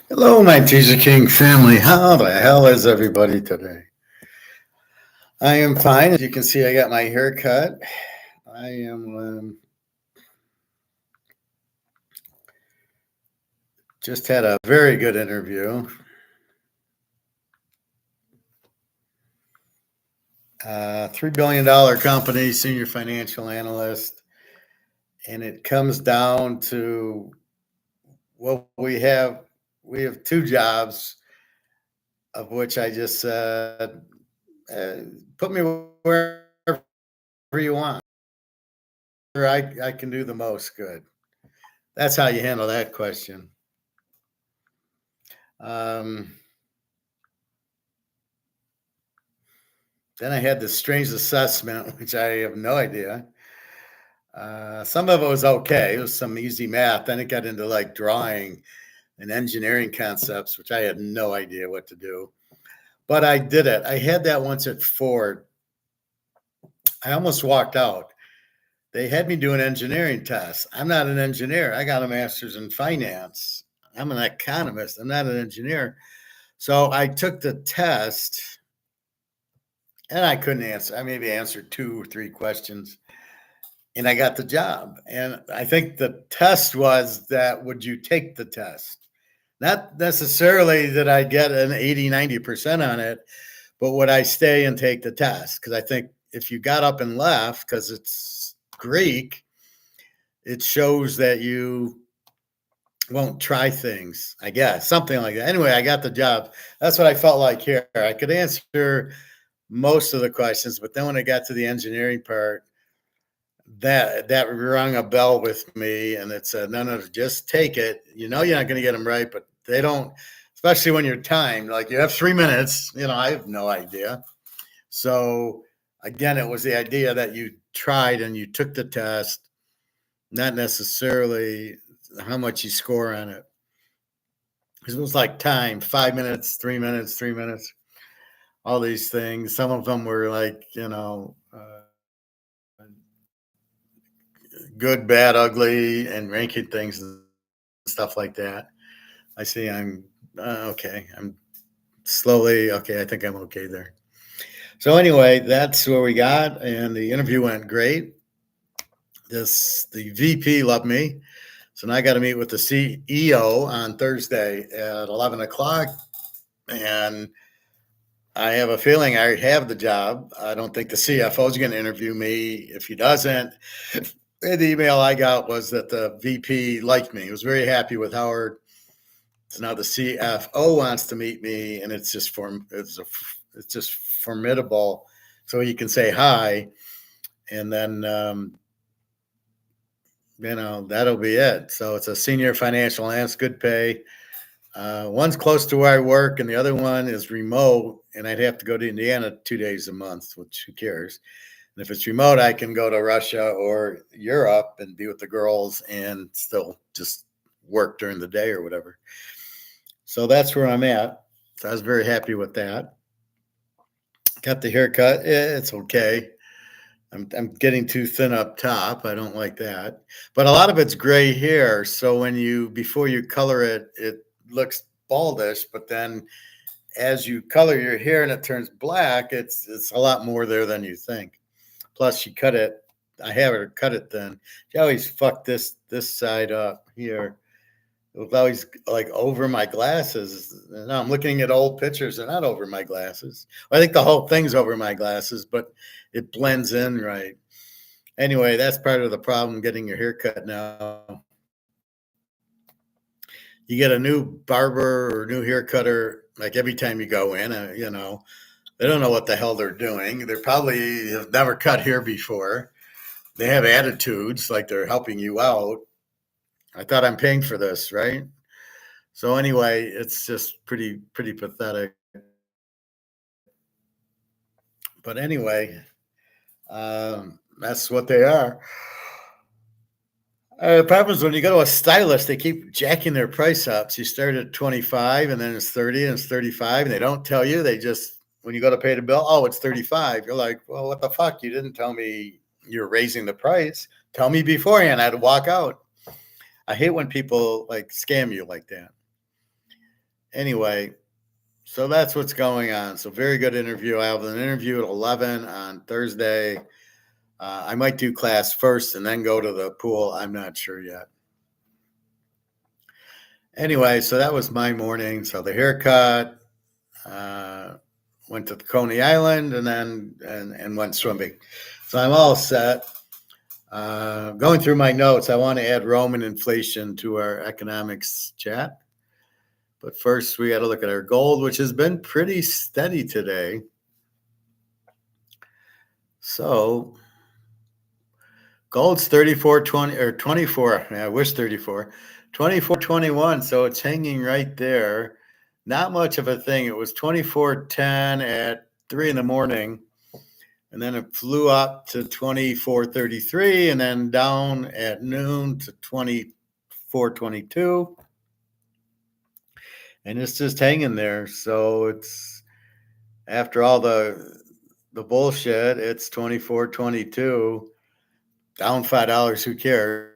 Hello, my Teaserking family. How the hell is everybody today? I am fine. As you can see, I got my hair cut. I am just had a very good interview. $3 billion company, senior financial analyst. And it comes down to what we have. We have two jobs, of which I just said, put me wherever you want. I can do the most good. That's how you handle that question. Um, then I had this strange assessment, which I have no idea. Some of it was okay. It was some easy math. Then it got into like drawing and engineering concepts, which I had no idea what to do. But I did it. I had that once at Ford. I almost walked out. They had me do an engineering test. I'm not an engineer. I got a master's in finance. I'm an economist. I'm not an engineer. So I took the test and I couldn't answer. I maybe answered 2 or 3 questions and I got the job. And I think the test was that would you take the test? Not necessarily that I get an 80, 90% on it, but would I stay and take the test? Because I think if you got up and left because it's Greek, it shows that you won't try things, I guess, something like that. Anyway, I got the job. That's what I felt like here. I could answer most of the questions, but then when I got to the engineering part, that rung a bell with me, and it said, no, just take it. You know, you're not going to get them right, but they don't, especially when you're timed. Like you have 3 minutes. I have no idea. So again, it was the idea that you tried and you took the test, not necessarily how much you score on it. Because it was like time, 5 minutes, 3 minutes, 3 minutes, all these things. Some of them were like, good, bad, ugly, and ranking things and stuff like that. I see I'm okay. I'm slowly okay. I think I'm okay there. So anyway, that's where we got, and the interview went great. The VP loved me, so now I got to meet with the CEO on Thursday at 11 o'clock, and I have a feeling I have the job. I don't think the CFO is going to interview me. If he doesn't, the email I got was that the VP liked me. He was very happy with Howard. So now the CFO wants to meet me, and it's just formidable. So he can say hi, and then that'll be it. So it's a senior financial analyst, good pay. One's close to where I work, and the other one is remote, and I'd have to go to Indiana 2 days a month, which who cares? And if it's remote, I can go to Russia or Europe and be with the girls and still just work during the day or whatever. So that's where I'm at. So I was very happy with that. Got the haircut. It's okay. I'm getting too thin up top. I don't like that. But a lot of it's gray hair. So before you color it, it looks baldish. But then as you color your hair and it turns black, it's a lot more there than you think. Plus, she cut it. I have her cut it then. She always fucked this side up here. It was always like over my glasses. Now I'm looking at old pictures. They're not over my glasses. I think the whole thing's over my glasses, but it blends in right. Anyway, that's part of the problem getting your hair cut now. You get a new barber or new hair cutter like every time you go in, they don't know what the hell they're doing. They probably have never cut hair before. They have attitudes like they're helping you out. I thought I'm paying for this, right? So anyway, it's just pretty pathetic. But anyway, that's what they are. The problem is when you go to a stylist, they keep jacking their price up. So you start at 25 and then it's 30 and it's 35 and they don't tell you. They just, when you go to pay the bill, oh, it's 35. You're like, well, what the fuck? You didn't tell me you're raising the price. Tell me beforehand. I had to walk out. I hate when people like scam you like that. Anyway, so that's what's going on. So very good interview. I have an interview at 11 on Thursday. I might do class first and then go to the pool. I'm not sure yet. Anyway, so that was my morning. So the haircut, went to Coney Island, and then and went swimming. So I'm all set. Going through my notes, I want to add Roman inflation to our economics chat. But first, we got to look at our gold, which has been pretty steady today. So gold's 34.20 or 24. I wish 34. 24.21. So it's hanging right there. Not much of a thing. It was 24.10 at 3 in the morning. And then it flew up to 24.33 and then down at noon to 24.22. And it's just hanging there. So it's after all the bullshit, it's 24.22, down $5. Who cares?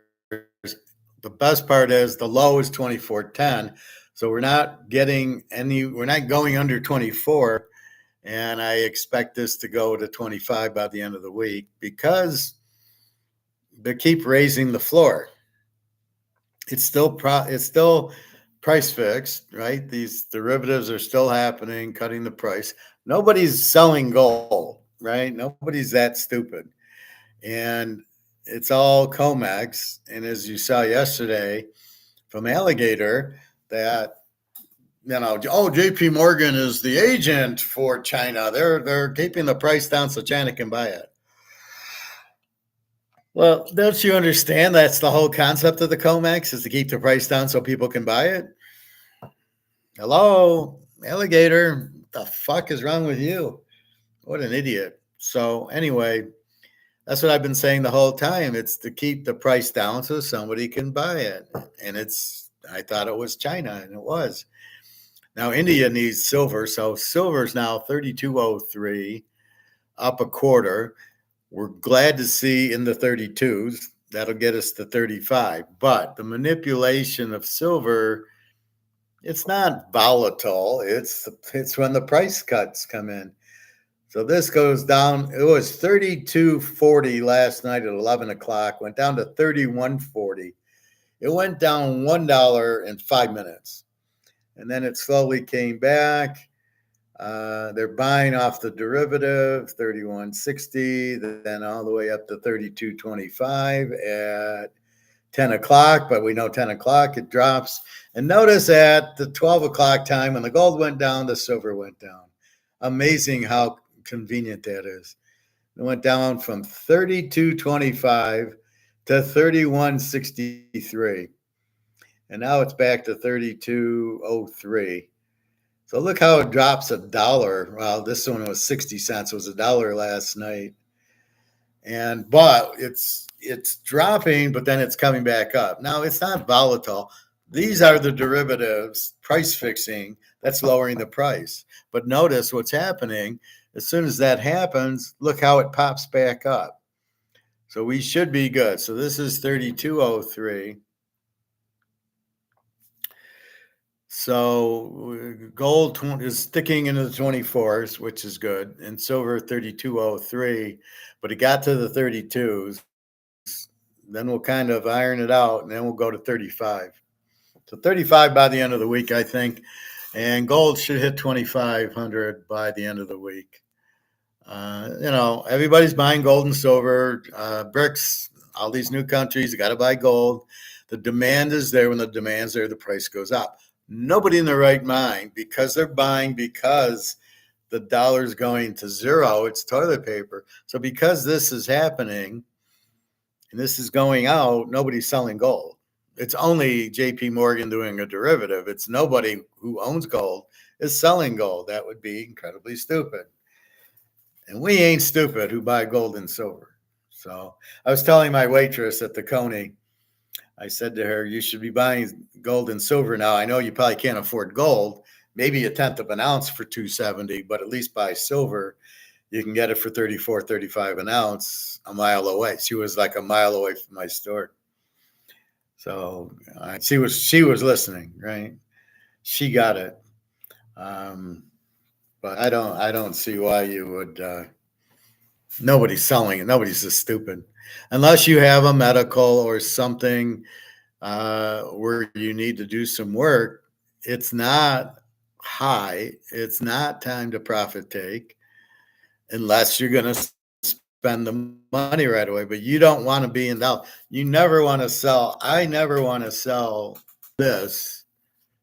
The best part is the low is 24.10. So we're not going under 24. And I expect this to go to 25 by the end of the week because they keep raising the floor. It's still price fixed, right? These derivatives are still happening, cutting the price. Nobody's selling gold, right? Nobody's that stupid. And it's all comex. And as you saw yesterday from Alligator, that JP Morgan is the agent for China. They're keeping the price down so China can buy it. Well, don't you understand that's the whole concept of the COMEX is to keep the price down so people can buy it? Hello, Alligator. What the fuck is wrong with you? What an idiot. So anyway, that's what I've been saying the whole time. It's to keep the price down so somebody can buy it. And I thought it was China, and it was. Now, India needs silver, so silver's now 32.03, up a quarter. We're glad to see in the 32s. That'll get us to 35. But the manipulation of silver, it's not volatile. It's when the price cuts come in. So this goes down. It was 32.40 last night at 11 o'clock, went down to 31.40. It went down $1 in 5 minutes. And then it slowly came back. They're buying off the derivative, 31.60, then all the way up to 32.25 at 10 o'clock. But we know 10 o'clock, it drops. And notice at the 12 o'clock time, when the gold went down, the silver went down. Amazing how convenient that is. It went down from 32.25 to 31.63. And now it's back to 32.03. So look how it drops $1. Well, this one was 60 cents. It was $1 last night. But it's dropping, but then it's coming back up. Now it's not volatile. These are the derivatives, price fixing, that's lowering the price. But notice what's happening. As soon as that happens, look how it pops back up. So we should be good. So this is 32.03. So gold is sticking into the 24s, which is good, and silver 32.03, but it got to the 32s. Then we'll kind of iron it out, and then we'll go to 35. So 35 by the end of the week, I think, and gold should hit 2,500 by the end of the week. Everybody's buying gold and silver, BRICS, all these new countries, you got to buy gold. The demand is there. When the demand's there, the price goes up. Nobody in their right mind, because they're buying because the dollar's going to zero, it's toilet paper. So because this is happening and this is going out, nobody's selling gold. It's only JP Morgan doing a derivative. It's nobody who owns gold is selling gold. That would be incredibly stupid. And we ain't stupid who buy gold and silver. So I was telling my waitress at the Coney, I said to her, you should be buying gold and silver now. I know you probably can't afford gold, maybe a tenth of an ounce for $2.70, but at least buy silver. You can get it for $34, $35 an ounce a mile away. She was like a mile away from my store. So she was listening, right? She got it. Um, but I don't see why you would. Nobody's selling it. Nobody's this stupid, unless you have a medical or something where you need to do some work. It's not high. It's not time to profit take unless you're going to spend the money right away. But you don't want to be in doubt. You never want to sell. I never want to sell this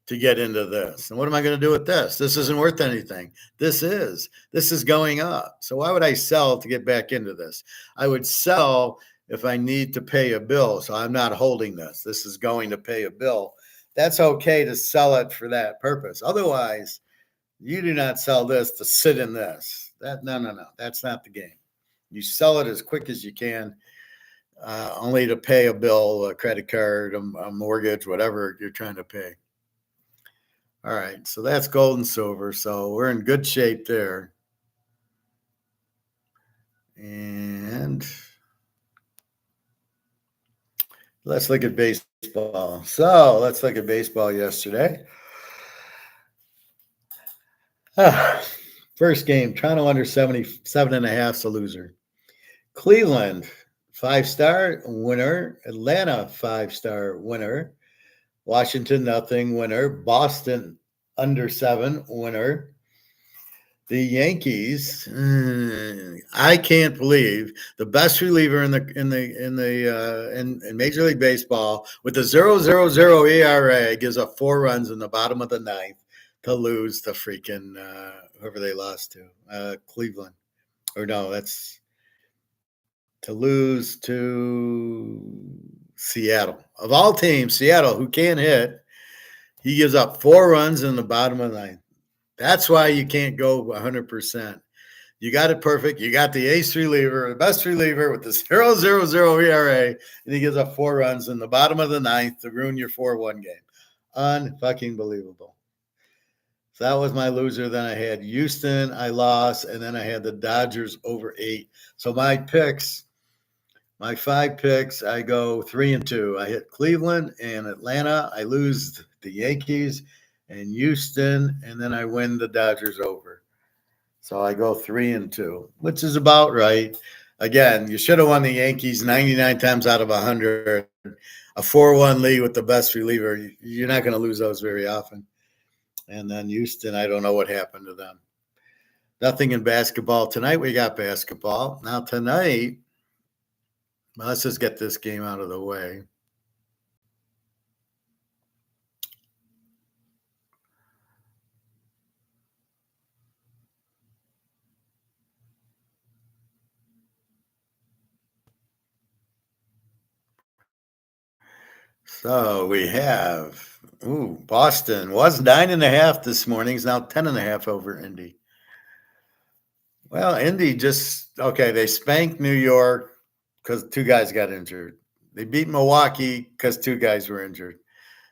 to get into this. And what am I going to do with this? This isn't worth anything. This is. This is going up. So why would I sell to get back into this? I would sell if I need to pay a bill. So I'm not holding this. This is going to pay a bill. That's okay to sell it for that purpose. Otherwise, you do not sell this to sit in this. No. That's not the game. You sell it as quick as you can, only to pay a bill, a credit card, a mortgage, whatever you're trying to pay. All right, so that's gold and silver. So we're in good shape there. And let's look at baseball. So let's look at baseball yesterday. First game, Toronto under 77.5's a loser. Cleveland, 5-star winner. Atlanta, 5-star winner. Washington, nothing winner. Boston, under 7 winner. The Yankees, I can't believe the best reliever in Major League Baseball with a 0.00 ERA gives up 4 runs in the bottom of the ninth to lose to freaking whoever they lost to, Cleveland, or no, that's to lose to Seattle. Of all teams, Seattle, who can't hit, he gives up 4 runs in the bottom of the ninth. That's why you can't go 100%. You got it perfect. You got the ace reliever, the best reliever with the 0.00 ERA, and he gives up 4 runs in the bottom of the ninth to ruin your 4-1 game. Unfucking believable. So that was my loser. Then I had Houston, I lost, and then I had the Dodgers over 8. So my 5 picks, I go 3-2. I hit Cleveland and Atlanta. I lose the Yankees and Houston, and then I win the Dodgers over. So I go 3-2, which is about right. Again, you should have won the Yankees 99 times out of 100. A 4-1 lead with the best reliever, you're not going to lose those very often. And then Houston, I don't know what happened to them. Nothing in basketball. Tonight we got basketball. Now tonight, let's just get this game out of the way. So we have Boston was 9.5 this morning. It's now 10.5 over Indy. Well, Indy they spanked New York because 2 guys got injured. They beat Milwaukee because 2 guys were injured.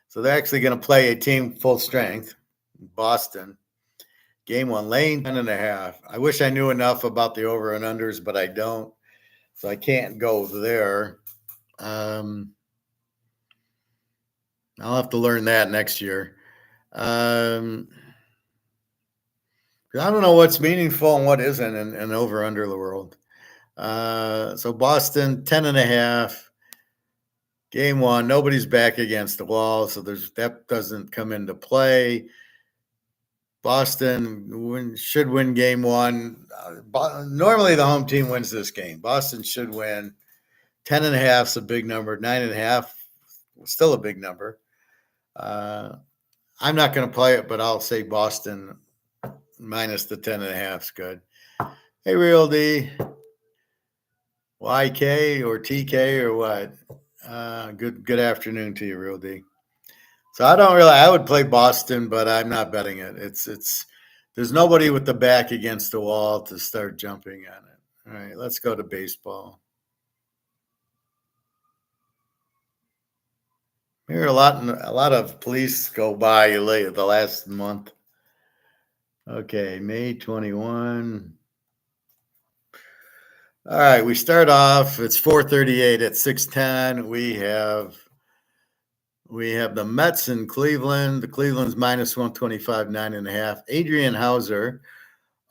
So they're actually going to play a team full strength, Boston. Game 1, laying 10.5. I wish I knew enough about the over and unders, but I don't. So I can't go there. I'll have to learn that next year. I don't know what's meaningful and what isn't in over under the world. So Boston 10.5. Game 1, nobody's back against the wall, so that doesn't come into play. Boston should win game 1. Normally the home team wins this game. Boston should win. 10.5 is a big number. 9.5 still a big number. I'm not going to play it, but I'll say Boston minus the 10.5 is good. Hey, Real D. YK or TK or what? Good afternoon to you, Real D. So I would play Boston, but I'm not betting it. There's nobody with the back against the wall to start jumping on it. All right, let's go to baseball. Here a lot of police go by the last month. Okay, May 21. All right, we start off. It's 4:38 at 6:10. We have We have the Mets in Cleveland. The Cleveland's minus 125, 9.5. Adrian Hauser,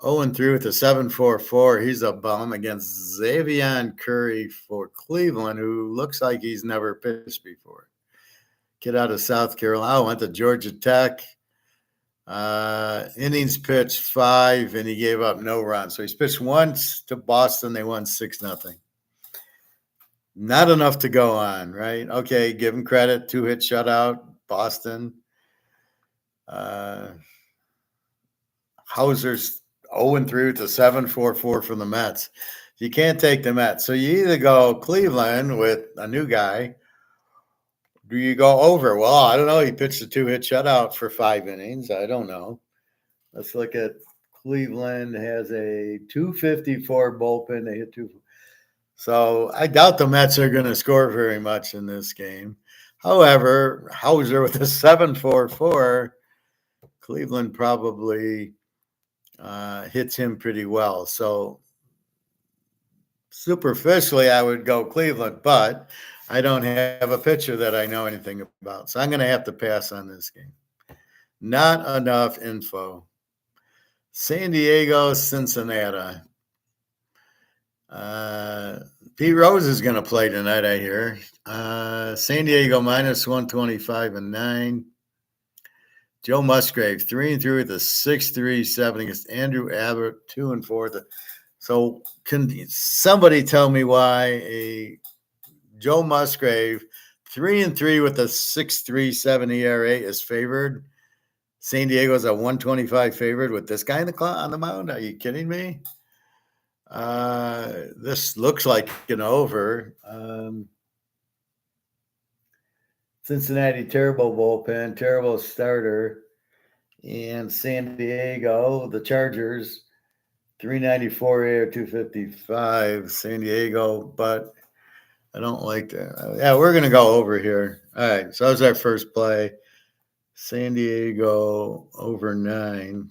0-3 with a 7.44. He's a bum against Xavier Curry for Cleveland, who looks like he's never pitched before. Kid out of South Carolina, went to Georgia Tech. Innings pitched 5, and he gave up no runs. So he's pitched once to Boston. They won 6-0. Not enough to go on, right? Okay, give him credit. 2-hit shutout, Boston. Hauser's 0-3 with a 7.44 from the Mets. You can't take the Mets. So you either go Cleveland with a new guy. Do you go over? Well, I don't know. He pitched a 2-hit shutout for 5 innings. I don't know. Let's look at Cleveland. Has a 254 bullpen. They hit 2. So I doubt the Mets are going to score very much in this game. However, Hauser with a 7.44, Cleveland probably hits him pretty well. So superficially, I would go Cleveland, but I don't have a pitcher that I know anything about. So I'm going to have to pass on this game. Not enough info. San Diego, Cincinnati. Pete Rose is going to play tonight, I hear. San Diego minus 125 and 9. Joe Musgrave, 3-3 with a 6.37 against Andrew Abbott, 2-4. So can somebody tell me why a Joe Musgrave, 3-3 with a 6.37 ERA is favored? San Diego's a 125 favorite with this guy on the mound. Are you kidding me? This looks like an over. Cincinnati, terrible bullpen, terrible starter. And San Diego, the Chargers, 394 air, 255. San Diego, but I don't like that. Yeah, we're going to go over here. All right, so that was our first play. San Diego over 9.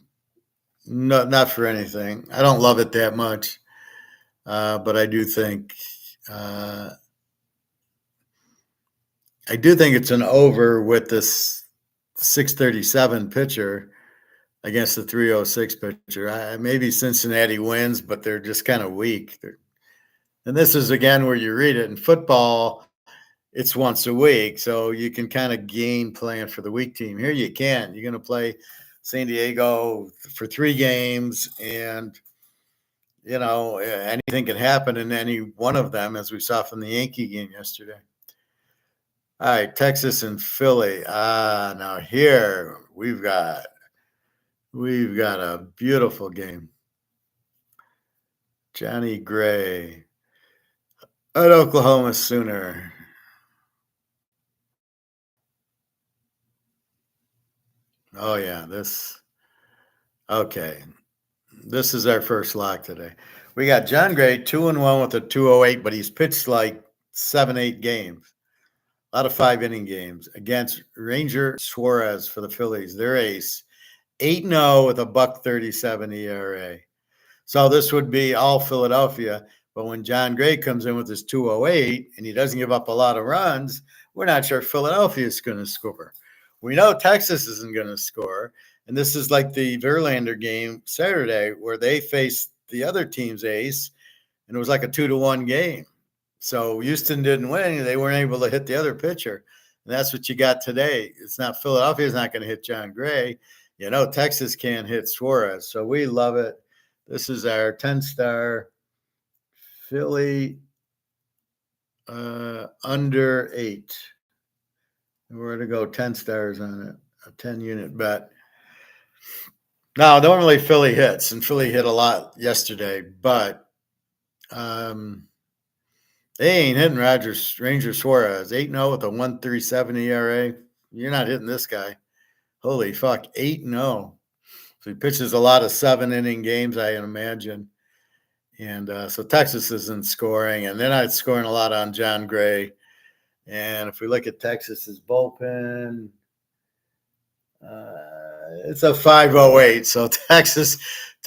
No, not for anything. I don't love it that much, but I do think it's an over with this 637 pitcher against the 306 pitcher. Maybe Cincinnati wins, but they're just kind of weak. And this is, again, where you read it. In football, it's once a week, so you can kind of game plan for the weak team. Here you can't. You're going to play San Diego for 3 games, and, anything can happen in any one of them, as we saw from the Yankee game yesterday. All right, Texas and Philly. Now here we've got a beautiful game. Johnny Gray at Oklahoma Sooner. Oh yeah, okay. This is our first lock today. We got John Gray 2-1 with a 208, but he's pitched like 7-8 games. A lot of 5-inning games against Ranger Suarez for the Phillies. Their ace, 8-0 with a .137 ERA. So this would be all Philadelphia. But when John Gray comes in with his 208 and he doesn't give up a lot of runs, we're not sure Philadelphia is going to score. We know Texas isn't going to score. And this is like the Verlander game Saturday where they faced the other team's ace, and it was like a 2-1 game. So Houston didn't win. They weren't able to hit the other pitcher. And that's what you got today. It's not Philadelphia's not going to hit John Gray. Texas can't hit Suarez. So we love it. This is our 10-star Philly under 8. We're going to go 10 stars on it, a 10-unit bet. Now, normally Philly hits, and Philly hit a lot yesterday, but they ain't hitting Ranger Suarez. 8-0 with a 1.37 ERA. You're not hitting this guy. Holy fuck, 8-0. So he pitches a lot of 7-inning games, I imagine. And so Texas isn't scoring, and they're not scoring a lot on John Gray. And if we look at Texas's bullpen, it's a 508. So Texas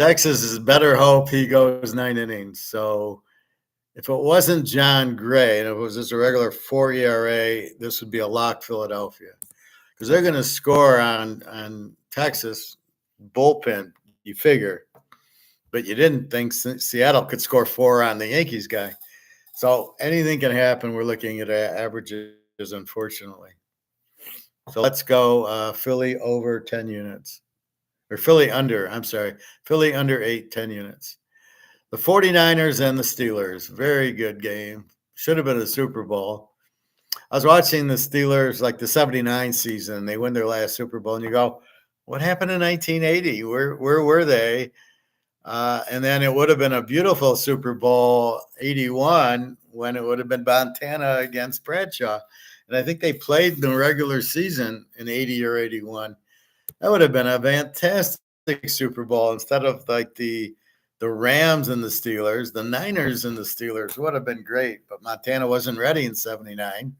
is better hope he goes 9 innings. So If it wasn't John Gray and it was just a regular 4 ERA, this would be a lock Philadelphia because they're going to score on Texas bullpen. You figure, but you didn't think Seattle could score 4 on the Yankees guy. So anything can happen. We're looking at averages, unfortunately. So let's go Philly over 10 units. Or Philly under, I'm sorry. Philly under 10 units. The 49ers and the Steelers. Very good game. Should have been a Super Bowl. I was watching the Steelers like the 79 season. They win their last Super Bowl. And you go, what happened in 1980? Where were they? And then it would have been a beautiful Super Bowl 81 when it would have been Montana against Bradshaw. And I think they played in the regular season in 80 or 81. That would have been a fantastic Super Bowl instead of like the Rams and the Steelers. The Niners and the Steelers would have been great, but Montana wasn't ready in 79.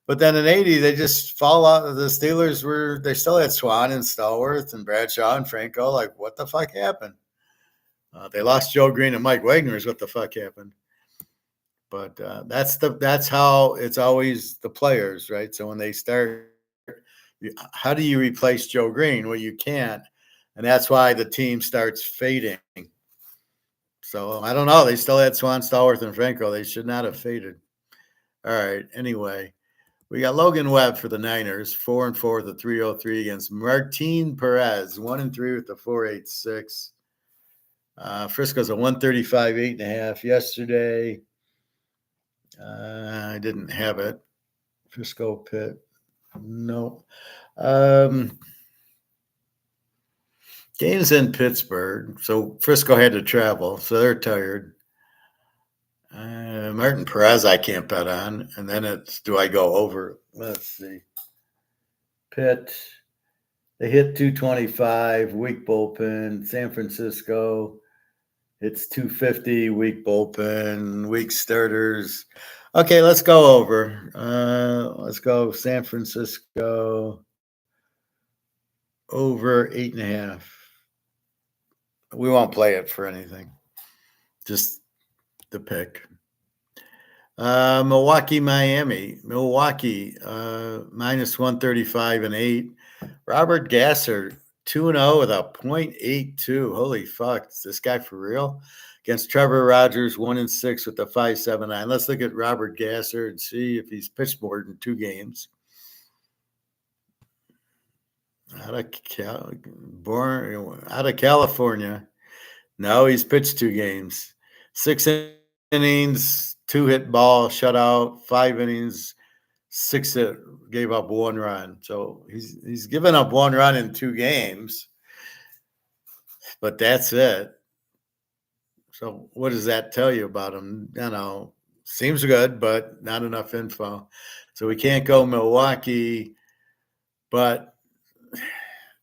But then in 80, they just fall out. The Steelers they still had Swan and Stallworth and Bradshaw and Franco. Like, what the fuck happened? They lost Joe Green and Mike Wagner is what the fuck happened. But that's how it's always the players, right? So when they start, how do you replace Joe Green? Well, you can't. And that's why the team starts fading. So I don't know. They still had Swan, Stallworth, and Franco. They should not have faded. All right. Anyway, we got Logan Webb for the Niners, 4-4 with a 3.03 against Martin Perez, 1-3 with the 4.86. Frisco's a 135, 8.5 yesterday. I didn't have it. Frisco Pitt. No. Game's in Pittsburgh, so Frisco had to travel, so they're tired. Martin Perez I can't bet on, and then it's do I go over? Let's see. Pitt, they hit 225, weak bullpen. San Francisco, it's 250, weak bullpen, weak starters. Okay, let's go over. Let's go San Francisco over 8.5. We won't play it for anything. Just the pick. Milwaukee, Miami. Milwaukee, minus 135 and 8. Robert Gasser, 2-0 with a .82. Holy fuck. Is this guy for real? Against Trevor Rogers, 1-6 with a 5.79. Let's look at Robert Gasser and see if he's pitched more than 2 games. Out of California. No, he's pitched 2 games. 6 innings, 2 hit ball, shutout, 5 innings, 6 hit, gave up 1 run. So he's given up 1 run in 2 games, but that's it. So what does that tell you about him? Seems good, but not enough info. So we can't go Milwaukee, but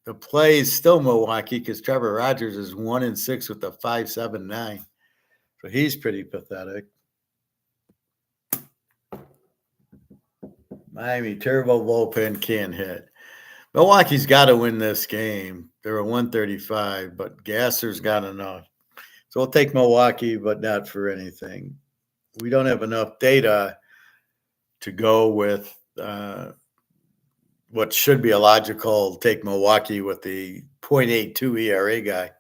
the play is still Milwaukee because Trevor Rogers is 1-6 with a 5.79. So he's pretty pathetic. Miami, terrible bullpen, can't hit. Milwaukee's got to win this game. They're a 135, but Gasser's got enough. So we'll take Milwaukee, but not for anything. We don't have enough data to go with what should be a logical take Milwaukee with the .82 ERA guy.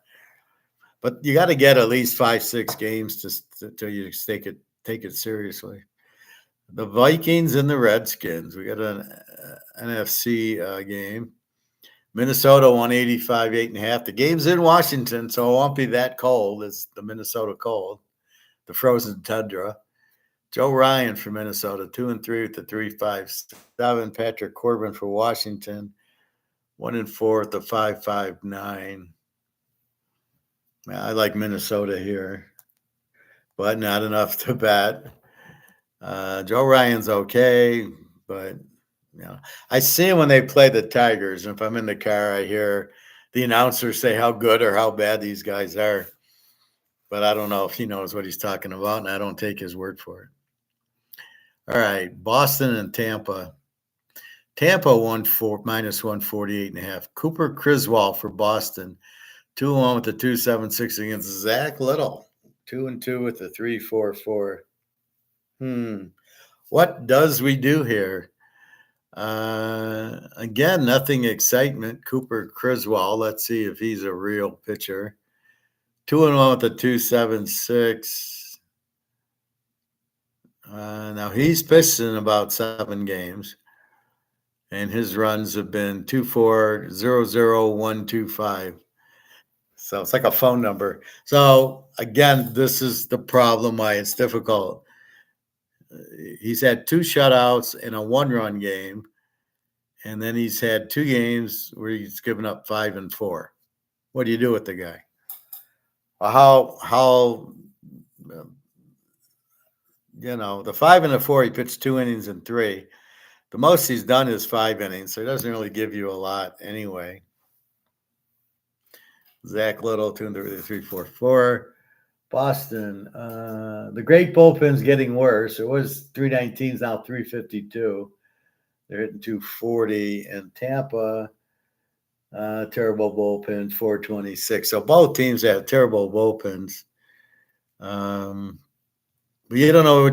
But you got to get at least 5-6 games to you take it seriously. The Vikings and the Redskins. We got an NFC game. Minnesota 185, 8.5. The game's in Washington, so it won't be that cold. It's the Minnesota cold, the frozen tundra. Joe Ryan for Minnesota, 2-3 with the 3.57. Patrick Corbin for Washington, 1-4 with the 5.59. I like Minnesota here, but not enough to bet. Joe Ryan's okay, but I see him when they play the Tigers. And if I'm in the car, I hear the announcer say how good or how bad these guys are. But I don't know if he knows what he's talking about, and I don't take his word for it. All right, Boston and Tampa. Tampa minus 148.5. Cooper Criswell for Boston, 2-1 with the 2.76 against Zach Little, 2-2 with the 3.44. What does we do here? Again, nothing excitement. Cooper Criswell. Let's see if he's a real pitcher. 2-1 with a 2.76. Now he's pitched in about 7 games, and his runs have been 2.4, 0.0, 1.25. So it's like a phone number. So again, this is the problem why it's difficult. He's had 2 shutouts in a 1-run game, and then he's had 2 games where he's given up 5 and 4. What do you do with the guy? Well, how the 5 and the 4, he pitched 2 innings and 3. The most he's done is 5 innings, so he doesn't really give you a lot anyway. Zach Little, 2.344. Boston, the great bullpen's getting worse. It was 319s, now 352. They're hitting 240. And Tampa, terrible bullpen, 426. So both teams have terrible bullpens. But you don't know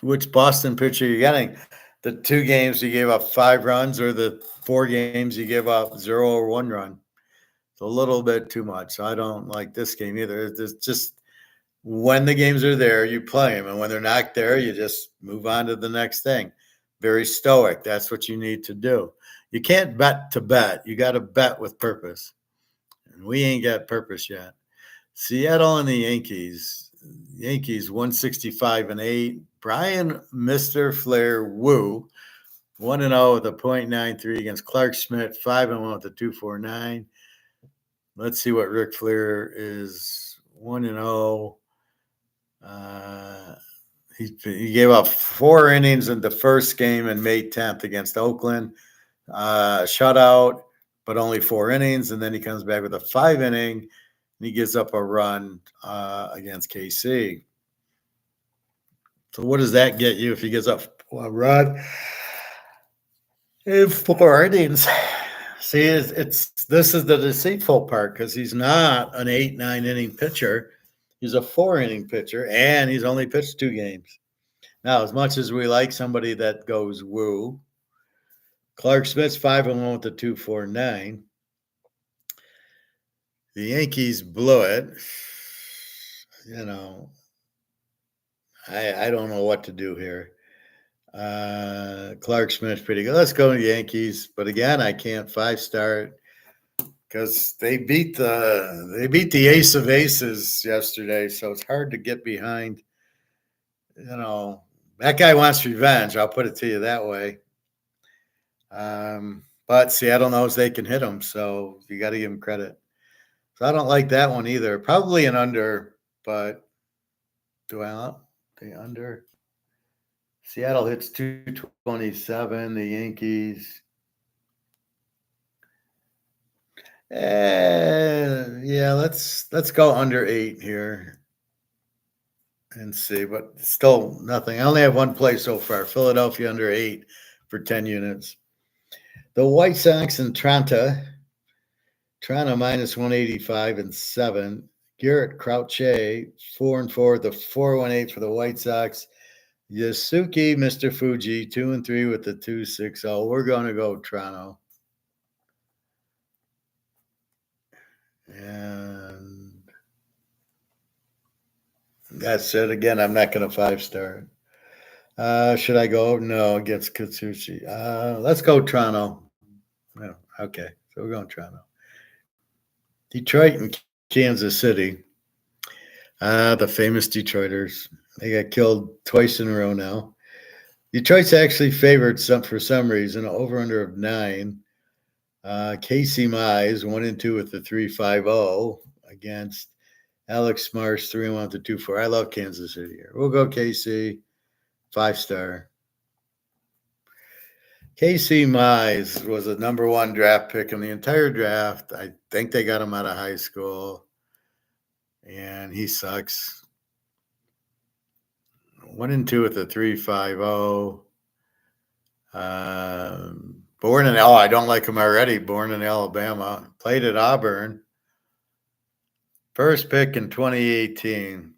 which Boston pitcher you're getting. The 2 games you gave up 5 runs, or the 4 games you give up 0 or 1 run. It's a little bit too much. So I don't like this game either. It's just when the games are there, you play them. And when they're not there, you just move on to the next thing. Very stoic. That's what you need to do. You can't bet to bet. You got to bet with purpose. And we ain't got purpose yet. Seattle and the Yankees. Yankees 165 and 8. Brian Mr. Flair Woo 1-0 with a .93 against Clark Schmidt, 5-1 with a 2.49. Let's see what Ric Flair is. 1-0. He gave up 4 innings in the first game in May 10th against Oakland. Shutout, but only 4 innings, and then he comes back with a 5-inning, and he gives up a run against KC. So what does that get you if he gives up a run in 4 innings? See, this is the deceitful part, because he's not an 8-9 inning pitcher. He's a 4-inning pitcher, and he's only pitched 2 games. Now, as much as we like somebody that goes woo, Clark Smith's 5-1 with a 2.49. The Yankees blew it. I don't know what to do here. Clark Smith's pretty good. Let's go to the Yankees. But again, I can't 5-star because they beat the ace of aces yesterday. So it's hard to get behind. That guy wants revenge. I'll put it to you that way. But Seattle knows they can hit him, so you got to give him credit. So I don't like that one either. Probably an under, but the under. Seattle hits 227. The Yankees. Yeah, let's go under 8 here and see, but still nothing. I only have one play so far. Philadelphia under 8 for 10 units. The White Sox and Toronto minus 185 and 7. Garrett Crouchet 4-4. The 418 for the White Sox. Yasuki, Mr. Fuji 2-3 with the 2.60. We're going to go Toronto. And that's it. Again, I'm not going to 5-star. Should I go? No, against Katsushi. Let's go Toronto. Oh, okay, so we're going Toronto. Detroit and Kansas City. The famous Detroiters. They got killed twice in a row now. Detroit's actually favored for some reason, over-under of 9. Casey Mize 1-2 with the 3.50 against Alex Marsh 3-1 with the 2.4. I love Kansas City here. We'll go KC 5-star. Casey Mize was a number 1 draft pick in the entire draft. I think they got him out of high school, and he sucks. 1-2 with a 3.50. I don't like him already. Born in Alabama. Played at Auburn. First pick in 2018.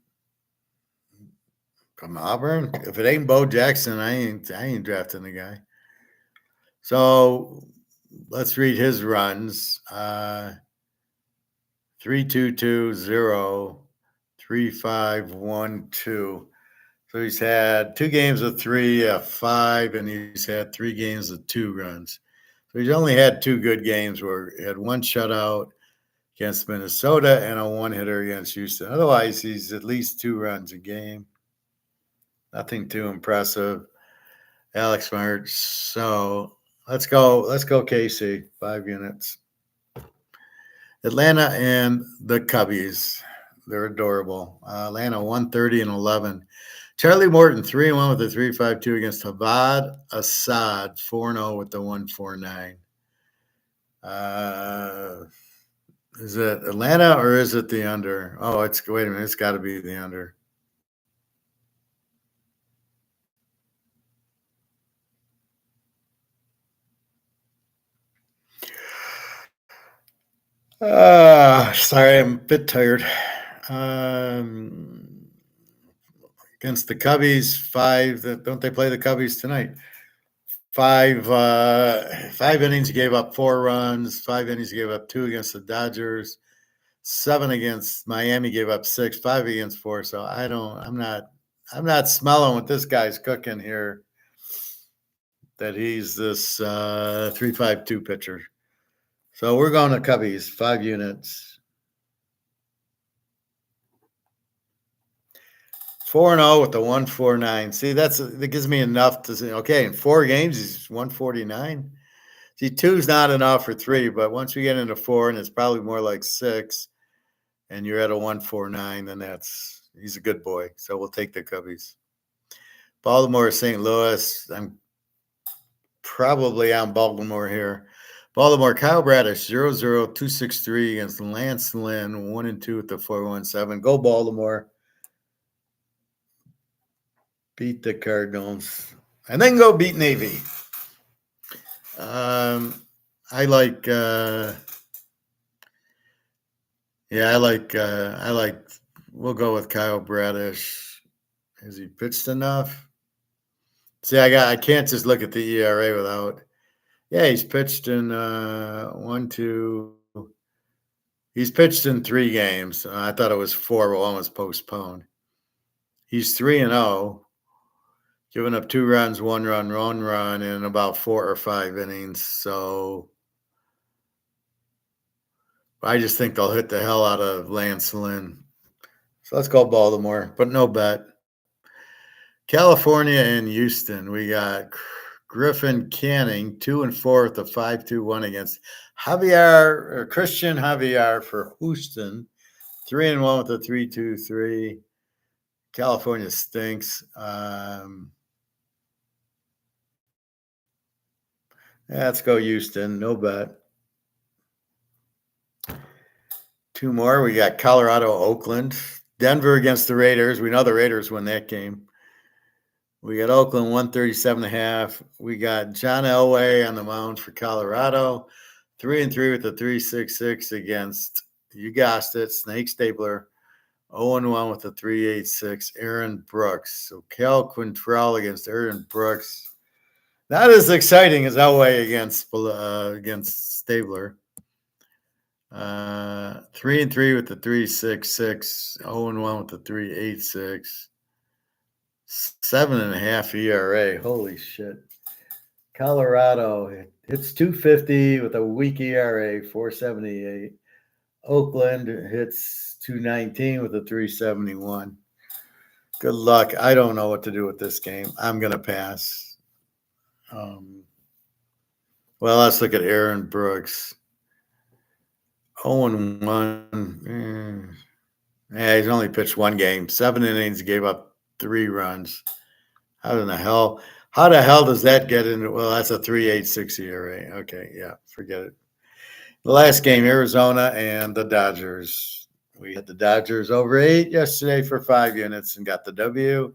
Come Auburn. If it ain't Bo Jackson, I ain't drafting the guy. So let's read his runs. 3-2-2-0, 3-5-1-2. So he's had 2 games of 3, 5, and he's had 3 games of 2 runs. So he's only had 2 good games where he had 1 shutout against Minnesota and a 1-hitter against Houston. Otherwise, he's at least 2 runs a game. Nothing too impressive. Alex March. So let's go KC, 5 units. Atlanta and the Cubbies. They're adorable. Atlanta 130-11. Charlie Morton 3-1 with a 3.52 against Havad Assad 4-0 with the 1.49. Is it Atlanta or is it the under? Oh, wait a minute. It's got to be the under. Sorry, I'm a bit tired. Against the Cubbies, 5. Don't they play the Cubbies tonight? 5 innings, he gave up 4 runs. 5 innings, he gave up 2 against the Dodgers. 7 against Miami, gave up 6. 5 against 4. So I'm not smelling what this guy's cooking here. That he's this 3.52 pitcher. So we're going to Cubbies, 5 units. 4-0 with the 1.49. See, that gives me enough to say, okay, in 4 games, he's 149. See, 2's not enough for 3, but once we get into 4, and it's probably more like 6, and you're at a 149, then he's a good boy. So we'll take the Cubbies. Baltimore, St. Louis. I'm probably on Baltimore here. Baltimore, Kyle Bradish, 0-0-2.63 against Lance Lynn, 1-2 with the 4.17. Go Baltimore. Beat the Cardinals. And then go beat Navy. I like we'll go with Kyle Bradish. Has he pitched enough? See, I can't just look at the ERA without. Yeah, he's pitched in 1, 2. He's pitched in 3 games. I thought it was 4, but one was postponed. He's 3-0, giving up 2 runs, 1 run in about 4 or 5 innings. So I just think they'll hit the hell out of Lance Lynn. So let's go Baltimore, but no bet. California and Houston. We got Griffin Canning, 2-4 with the 5.21 against Christian Javier for Houston, 3-1 with the 3.23. California stinks. Let's go Houston. No bet. 2 more. We got Colorado, Oakland. Denver against the Raiders. We know the Raiders win that game. We got Oakland 137.5. We got John Elway on the mound for Colorado. 3-3 with the 3.66 against, you guessed it, Snake Stapler. 0-1 with the 3.86. Aaron Brooks. So Cal Quantrill against Aaron Brooks. Not as exciting as Elway against Stabler. 3-3 with the 3.66. 0-1 with the 3.86. 7.5 ERA. Holy shit. Colorado hits 250 with a weak ERA, 4.78. Oakland hits 219 with a 3.71. Good luck. I don't know what to do with this game. I'm going to pass. Well, let's look at Aaron Brooks. 0-1. Yeah, he's only pitched 1 game. 7 innings, gave up 3 runs. How the hell does that get into? Well, that's a 3.86 ERA. Okay, yeah, forget it. The last game, Arizona and the Dodgers. We had the Dodgers over 8 yesterday for 5 units and got the W.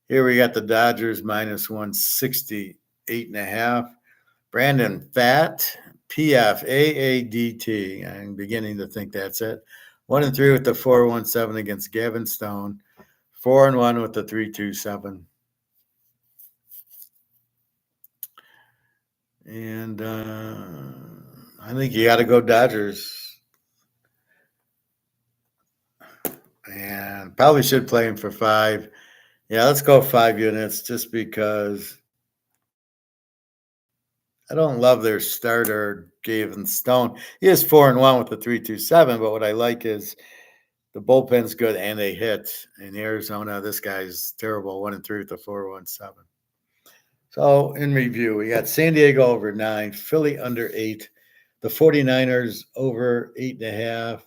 Here we got the Dodgers minus 168.5. Brandon Pfaadt, P-F-A-A-D-T. I'm beginning to think that's it. 1-3 with the 4.17 against Gavin Stone. 4-1 with the 3-2-7. And I think you got to go Dodgers. And probably should play him for 5. Yeah, let's go 5 units just because I don't love their starter, Gavin Stone. He is 4-1 with the 3-2-7, but what I like is the bullpen's good and they hit. In Arizona, this guy's terrible, 1-3 with the 4-1-7. So in review, we got San Diego over 9, Philly under 8, the 49ers over 8.5,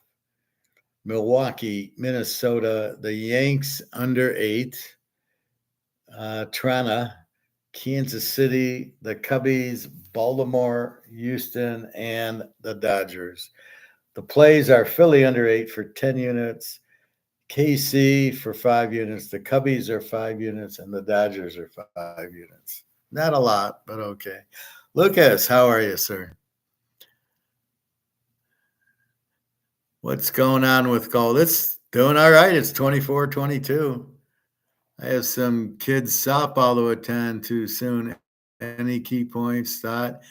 Milwaukee, Minnesota, the Yanks under 8, Toronto, Kansas City, the Cubbies, Baltimore, Houston, and the Dodgers. The plays are Philly under 8 for 10 units, KC for 5 units, the Cubbies are 5 units, and the Dodgers are 5 units. Not a lot, but okay. Lucas, how are you, sir? What's going on with gold? It's doing all right. It's 24-22. I have some kids softball to attend to soon. Any key points? Thought?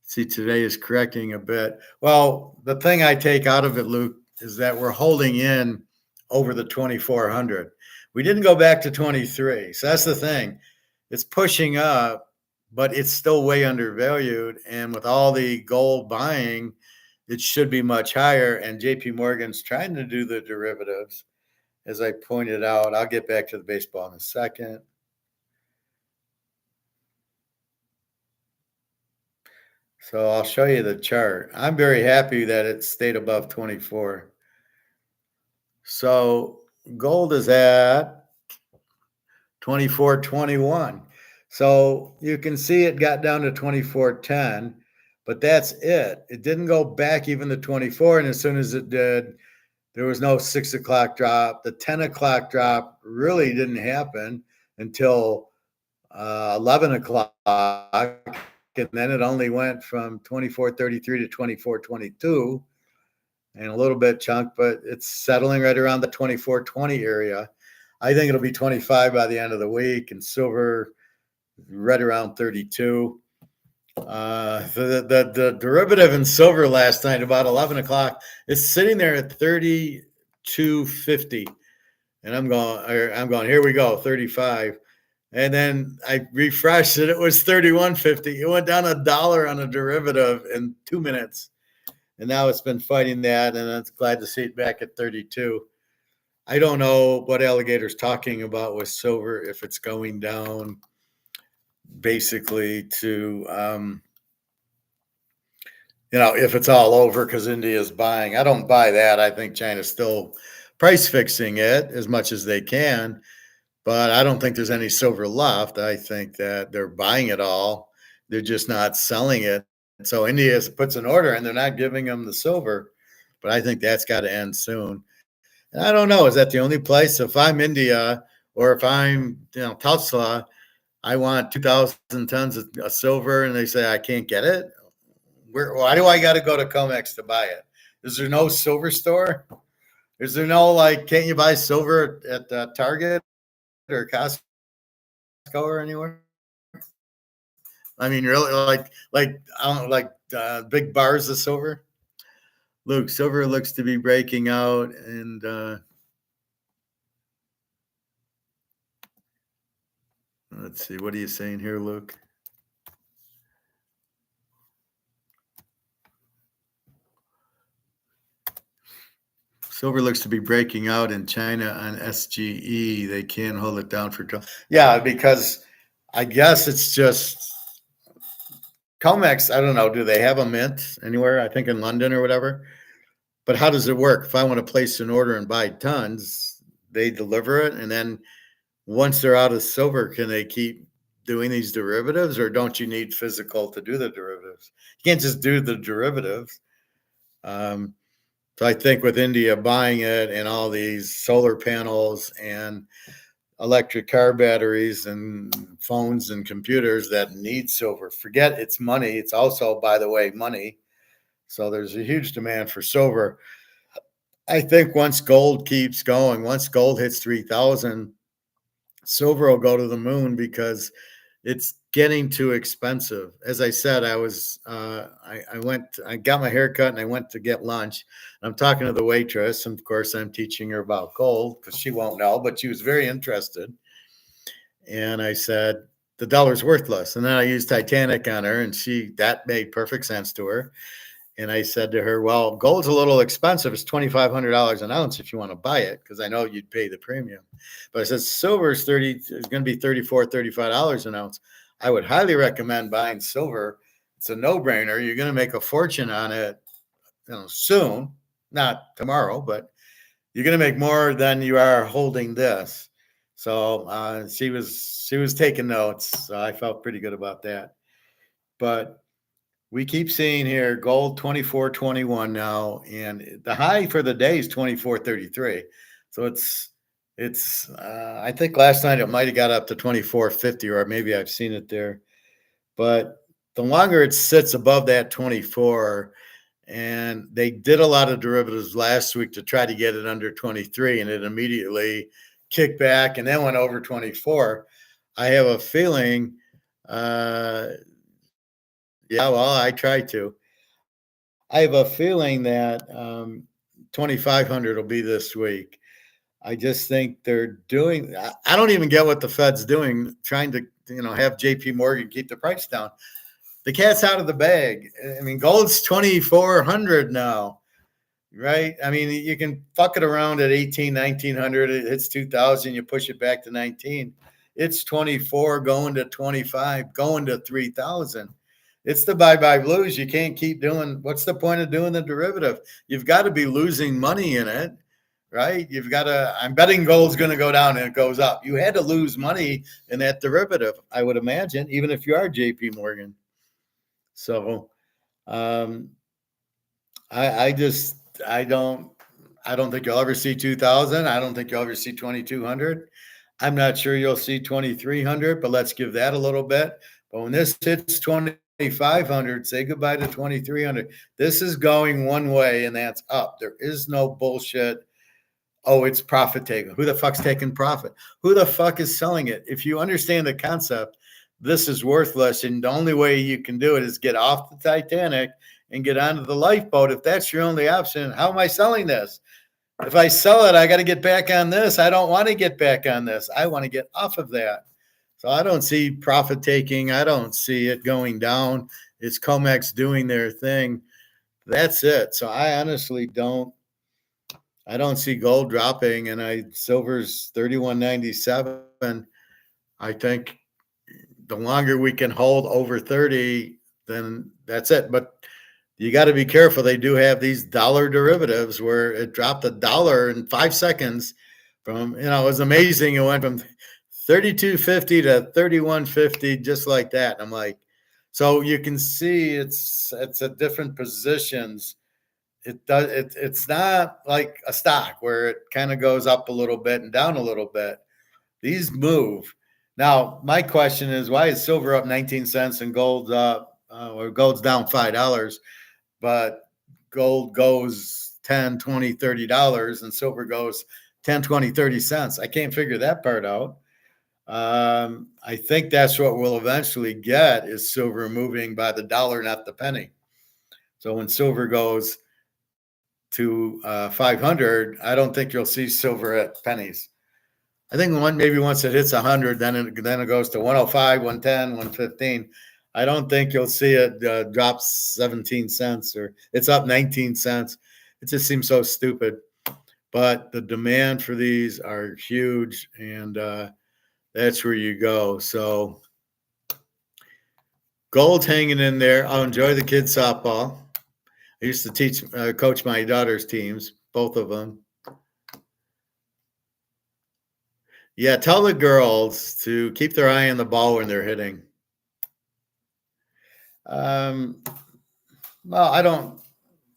See, today is correcting a bit. Well, the thing I take out of it, Luke, is that we're holding in over the 2,400. We didn't go back to 23. So that's the thing. It's pushing up, but it's still way undervalued. And with all the gold buying, it should be much higher. And JP Morgan's trying to do the derivatives. As I pointed out, I'll get back to the baseball in a second. So I'll show you the chart. I'm very happy that it stayed above 24. So gold is at 24.21. So you can see it got down to 24.10, but that's it. It didn't go back even to 24. And as soon as it did, there was no 6 o'clock drop. The 10 o'clock drop really didn't happen until 11 o'clock. And then it only went from 24.33 to 24.22 and a little bit chunk, but it's settling right around the 24.20 area. I think it'll be 25 by the end of the week, and silver right around 32. The derivative in silver last night about 11 o'clock is sitting there at 32.50, and I'm going. Here we go, 35. And then I refreshed it. It was 31.50. It went down $1 on a derivative in 2 minutes. And now it's been fighting that. And I'm glad to see it back at 32. I don't know what Alligator's talking about with silver, if it's going down basically to, if it's all over because India's buying. I don't buy that. I think China's still price fixing it as much as they can. But I don't think there's any silver left. I think that they're buying it all. They're just not selling it. So India puts an order and they're not giving them the silver. But I think that's got to end soon. And I don't know. Is that the only place? If I'm India or if I'm, Tesla, I want 2,000 tons of silver and they say I can't get it. Why do I got to go to Comex to buy it? Is there no silver store? Is there no, can't you buy silver at Target or Costco or anywhere? I mean, really, I don't big bars of silver. Luke, silver looks to be breaking out, and let's see, what are you saying here, Luke? Silver looks to be breaking out in China on SGE. They can't hold it down for 12. Yeah, because I guess it's just Comex. I don't know. Do they have a mint anywhere? I think in London or whatever. But how does it work? If I want to place an order and buy tons, they deliver it. And then once they're out of silver, can they keep doing these derivatives, or don't you need physical to do the derivatives? You can't just do the derivatives. So I think with India buying it and all these solar panels and electric car batteries and phones and computers that need silver, forget it's money. It's also, by the way, money. So there's a huge demand for silver. I think once gold keeps going, once gold hits 3,000, silver will go to the moon because it's getting too expensive. As I said, I got my hair cut and I went to get lunch. I'm talking to the waitress, and of course, I'm teaching her about gold because she won't know, but she was very interested. And I said, the dollar's worthless. And then I used Titanic on her, and that made perfect sense to her. And I said to her, well, gold's a little expensive. It's $2,500 an ounce if you want to buy it, because I know you'd pay the premium. But I said, silver is going to be $34, $35 an ounce. I would highly recommend buying silver. It's a no-brainer. You're going to make a fortune on it, soon, not tomorrow, but you're going to make more than you are holding this. So she was taking notes. So I felt pretty good about that. But we keep seeing here gold 24.21 now, and the high for the day is 24.33. So it's I think last night it might have got up to 24.50, or maybe I've seen it there. But the longer it sits above that 24, and they did a lot of derivatives last week to try to get it under 23, and it immediately kicked back and then went over 24. I have a feeling, yeah, well, I tried to. I have a feeling that 2,500 will be this week. I just think they're doing. I don't even get what the Fed's doing, trying to have J.P. Morgan keep the price down. The cat's out of the bag. I mean, gold's 2,400 now, right? I mean, you can fuck it around at 18, 1,900. It hits 2,000. You push it back to 19. It's 24 going to 25, going to 3,000. It's the bye-bye blues. You can't keep doing. What's the point of doing the derivative? You've got to be losing money in it, right? You've got to. I'm betting gold's going to go down and it goes up. You had to lose money in that derivative, I would imagine, even if you are J.P. Morgan. So, I just I don't think you'll ever see 2,000. I don't think you'll ever see 2,200. I'm not sure you'll see 2,300, but let's give that a little bit. But when this hits 2,500, say goodbye to 2,300. This is going one way, and that's up. There is no bullshit. Oh, it's profit taking. Who the fuck's taking profit? Who the fuck is selling it? If you understand the concept, this is worthless, and the only way you can do it is get off the Titanic and get onto the lifeboat. If that's your only option, how am I selling this? If I sell it, I got to get back on this. I don't want to get back on this. I want to get off of that. So I don't see profit taking. I don't see it going down. It's Comex doing their thing. That's it. So I honestly don't. I don't see gold dropping, and silver's 31.97. I think the longer we can hold over 30, then that's it. But you got to be careful. They do have these dollar derivatives where it dropped $1 in 5 seconds from, it was amazing. It went from 32.50 to 31.50, just like that. And I'm like, so you can see it's at different positions. It's not like a stock where it kind of goes up a little bit and down a little bit. These move. Now, my question is, why is silver up 19 cents and gold up, or gold's down $5, but gold goes 10, 20, $30 and silver goes 10, 20, 30 cents? I can't figure that part out. I think that's what we'll eventually get, is silver moving by the dollar, not the penny. So when silver goes to 500, I don't think you'll see silver at pennies. I think maybe once it hits 100, then it goes to 105, 110, 115. I don't think you'll see it drop 17 cents, or it's up 19 cents. It just seems so stupid. But the demand for these are huge, and that's where you go. So gold's hanging in there. I'll enjoy the kids' softball. I used to coach my daughter's teams, both of them. Yeah, tell the girls to keep their eye on the ball when they're hitting. Well, I don't,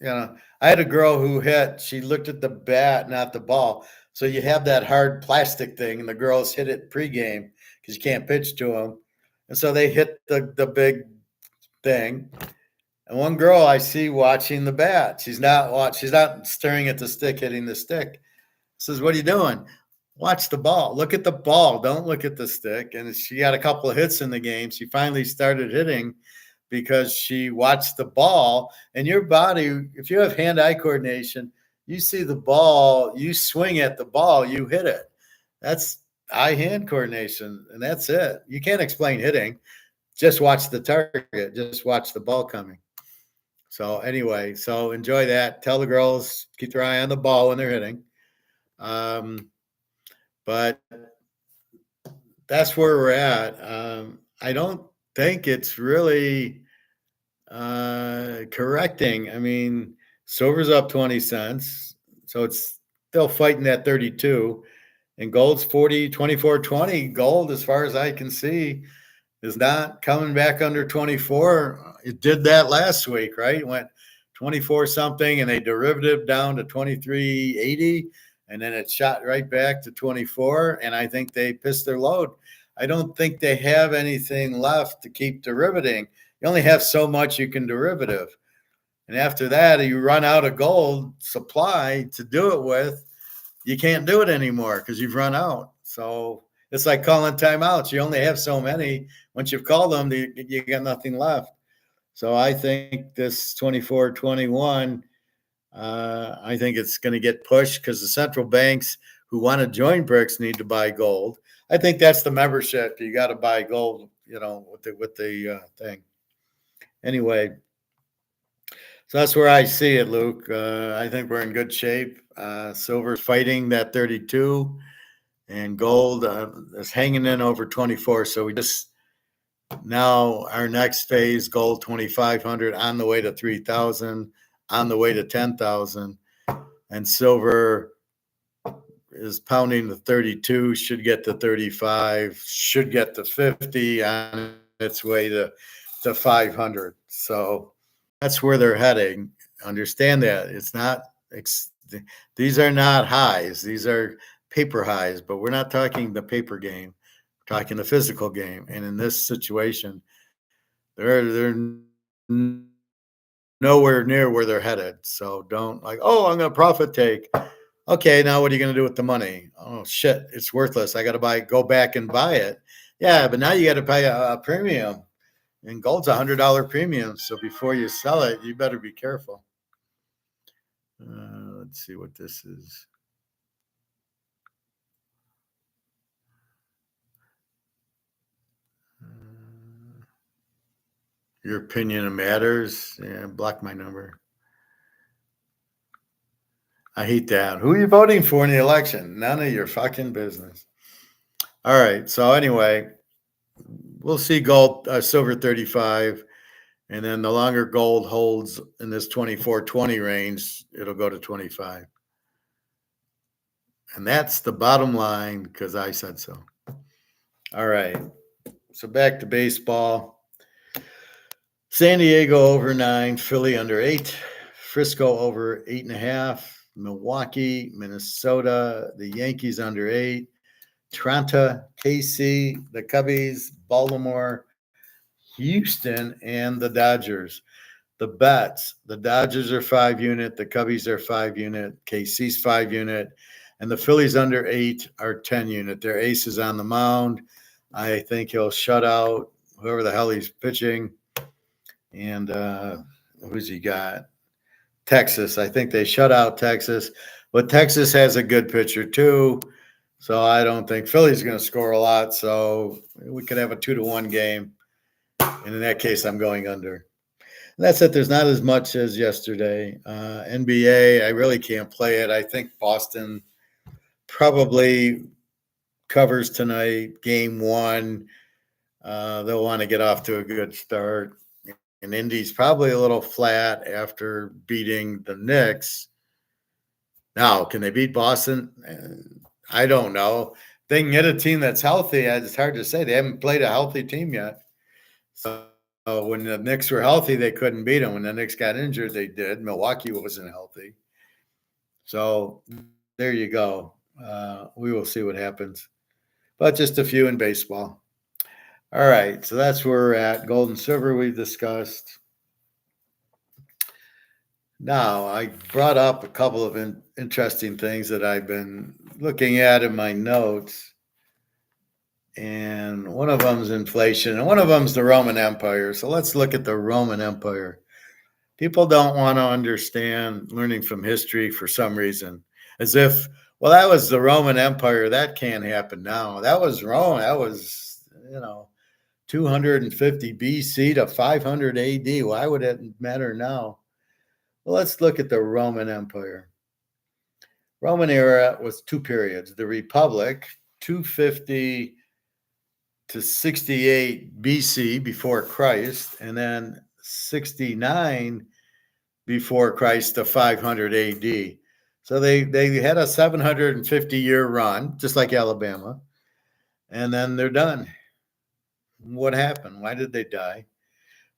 I had a girl who hit, she looked at the bat, not the ball. So you have that hard plastic thing, and the girls hit it pregame because you can't pitch to them. And so they hit the big thing. And one girl I see watching the bat. She's not staring at the stick, hitting the stick. Says, "What are you doing?" Watch the ball. Look at the ball. Don't look at the stick. And she got a couple of hits in the game. She finally started hitting because she watched the ball. And your body, if you have hand-eye coordination, you see the ball, you swing at the ball, you hit it. That's eye-hand coordination, and that's it. You can't explain hitting. Just watch the target. Just watch the ball coming. So anyway, so enjoy that. Tell the girls keep their eye on the ball when they're hitting. But that's where we're at. I don't think it's really correcting. I mean, silver's up 20 cents, so it's still fighting that 32. And gold's 40, 24.20. Gold, as far as I can see, is not coming back under 24. It did that last week, right? It went 24 something and a derivative down to 23.80. And then it shot right back to 24. And I think they pissed their load. I don't think they have anything left to keep derivating. You only have so much you can derivative. And after that, you run out of gold supply to do it with. You can't do it anymore because you've run out. So it's like calling timeouts. You only have so many. Once you've called them, you got nothing left. So I think this 24-21, I think it's going to get pushed because the central banks who want to join BRICS need to buy gold. I think that's the membership. You got to buy gold, with the thing. Anyway, so that's where I see it, Luke. I think we're in good shape. Silver's fighting that 32, and gold is hanging in over 24. So we just now our next phase, gold 2,500 on the way to 3,000, on the way to 10,000, and silver is pounding the 32, should get to 35, should get to 50 on its way to 500. So that's where they're heading. Understand that it's not. These are not highs. These are paper highs, but we're not talking the paper game. We're talking the physical game. And in this situation, they're nowhere near where they're headed. So don't I'm going to profit take. Okay, now what are you going to do with the money? Oh shit, it's worthless. I got to go back and buy it. Yeah, but now you got to pay a premium, and gold's $100 premium. So before you sell it, you better be careful. Let's see what this is. Your opinion matters. Yeah, block my number. I hate that. Who are you voting for in the election? None of your fucking business. All right. So anyway, we'll see gold, silver 35. And then the longer gold holds in this 24-20 range, it'll go to 25. And that's the bottom line because I said so. All right. So back to baseball. San Diego over 9, Philly under 8, Frisco over 8.5, Milwaukee, Minnesota, the Yankees under 8, Toronto, KC, the Cubbies, Baltimore, Houston, and the Dodgers. The bets, the Dodgers are 5 unit, the Cubbies are 5 unit, KC's 5 unit, and the Phillies under 8 are 10 unit. Their ace is on the mound. I think he'll shut out whoever the hell he's pitching. And who's he got? Texas. I think they shut out Texas. But Texas has a good pitcher too. So I don't think Philly's going to score a lot. So we could have a 2-1 game. And in that case, I'm going under. And that's it. There's not as much as yesterday. NBA, I really can't play it. I think Boston probably covers tonight, game 1. They'll want to get off to a good start. And Indy's probably a little flat after beating the Knicks. Now, can they beat Boston? I don't know. They can get a team that's healthy. It's hard to say. They haven't played a healthy team yet. So when the Knicks were healthy, they couldn't beat them. When the Knicks got injured, they did. Milwaukee wasn't healthy. So there you go. We will see what happens. But just a few in baseball. All right, so that's where we're at. Gold and silver we've discussed. Now, I brought up a couple of interesting things that I've been looking at in my notes, and one of them is inflation, and one of them is the Roman Empire. So let's look at the Roman Empire. People don't want to understand learning from history for some reason, as if, well, that was the Roman Empire. That can't happen now. That was Rome. That was, 250 BC to 500 AD. Why would it matter now? Well, let's look at the Roman Empire. Roman era was two periods. The Republic, 250 to 68 BC before Christ, and then 69 before Christ to 500 AD. So they had a 750-year run, just like Alabama, and then they're done. What happened? Why did they die?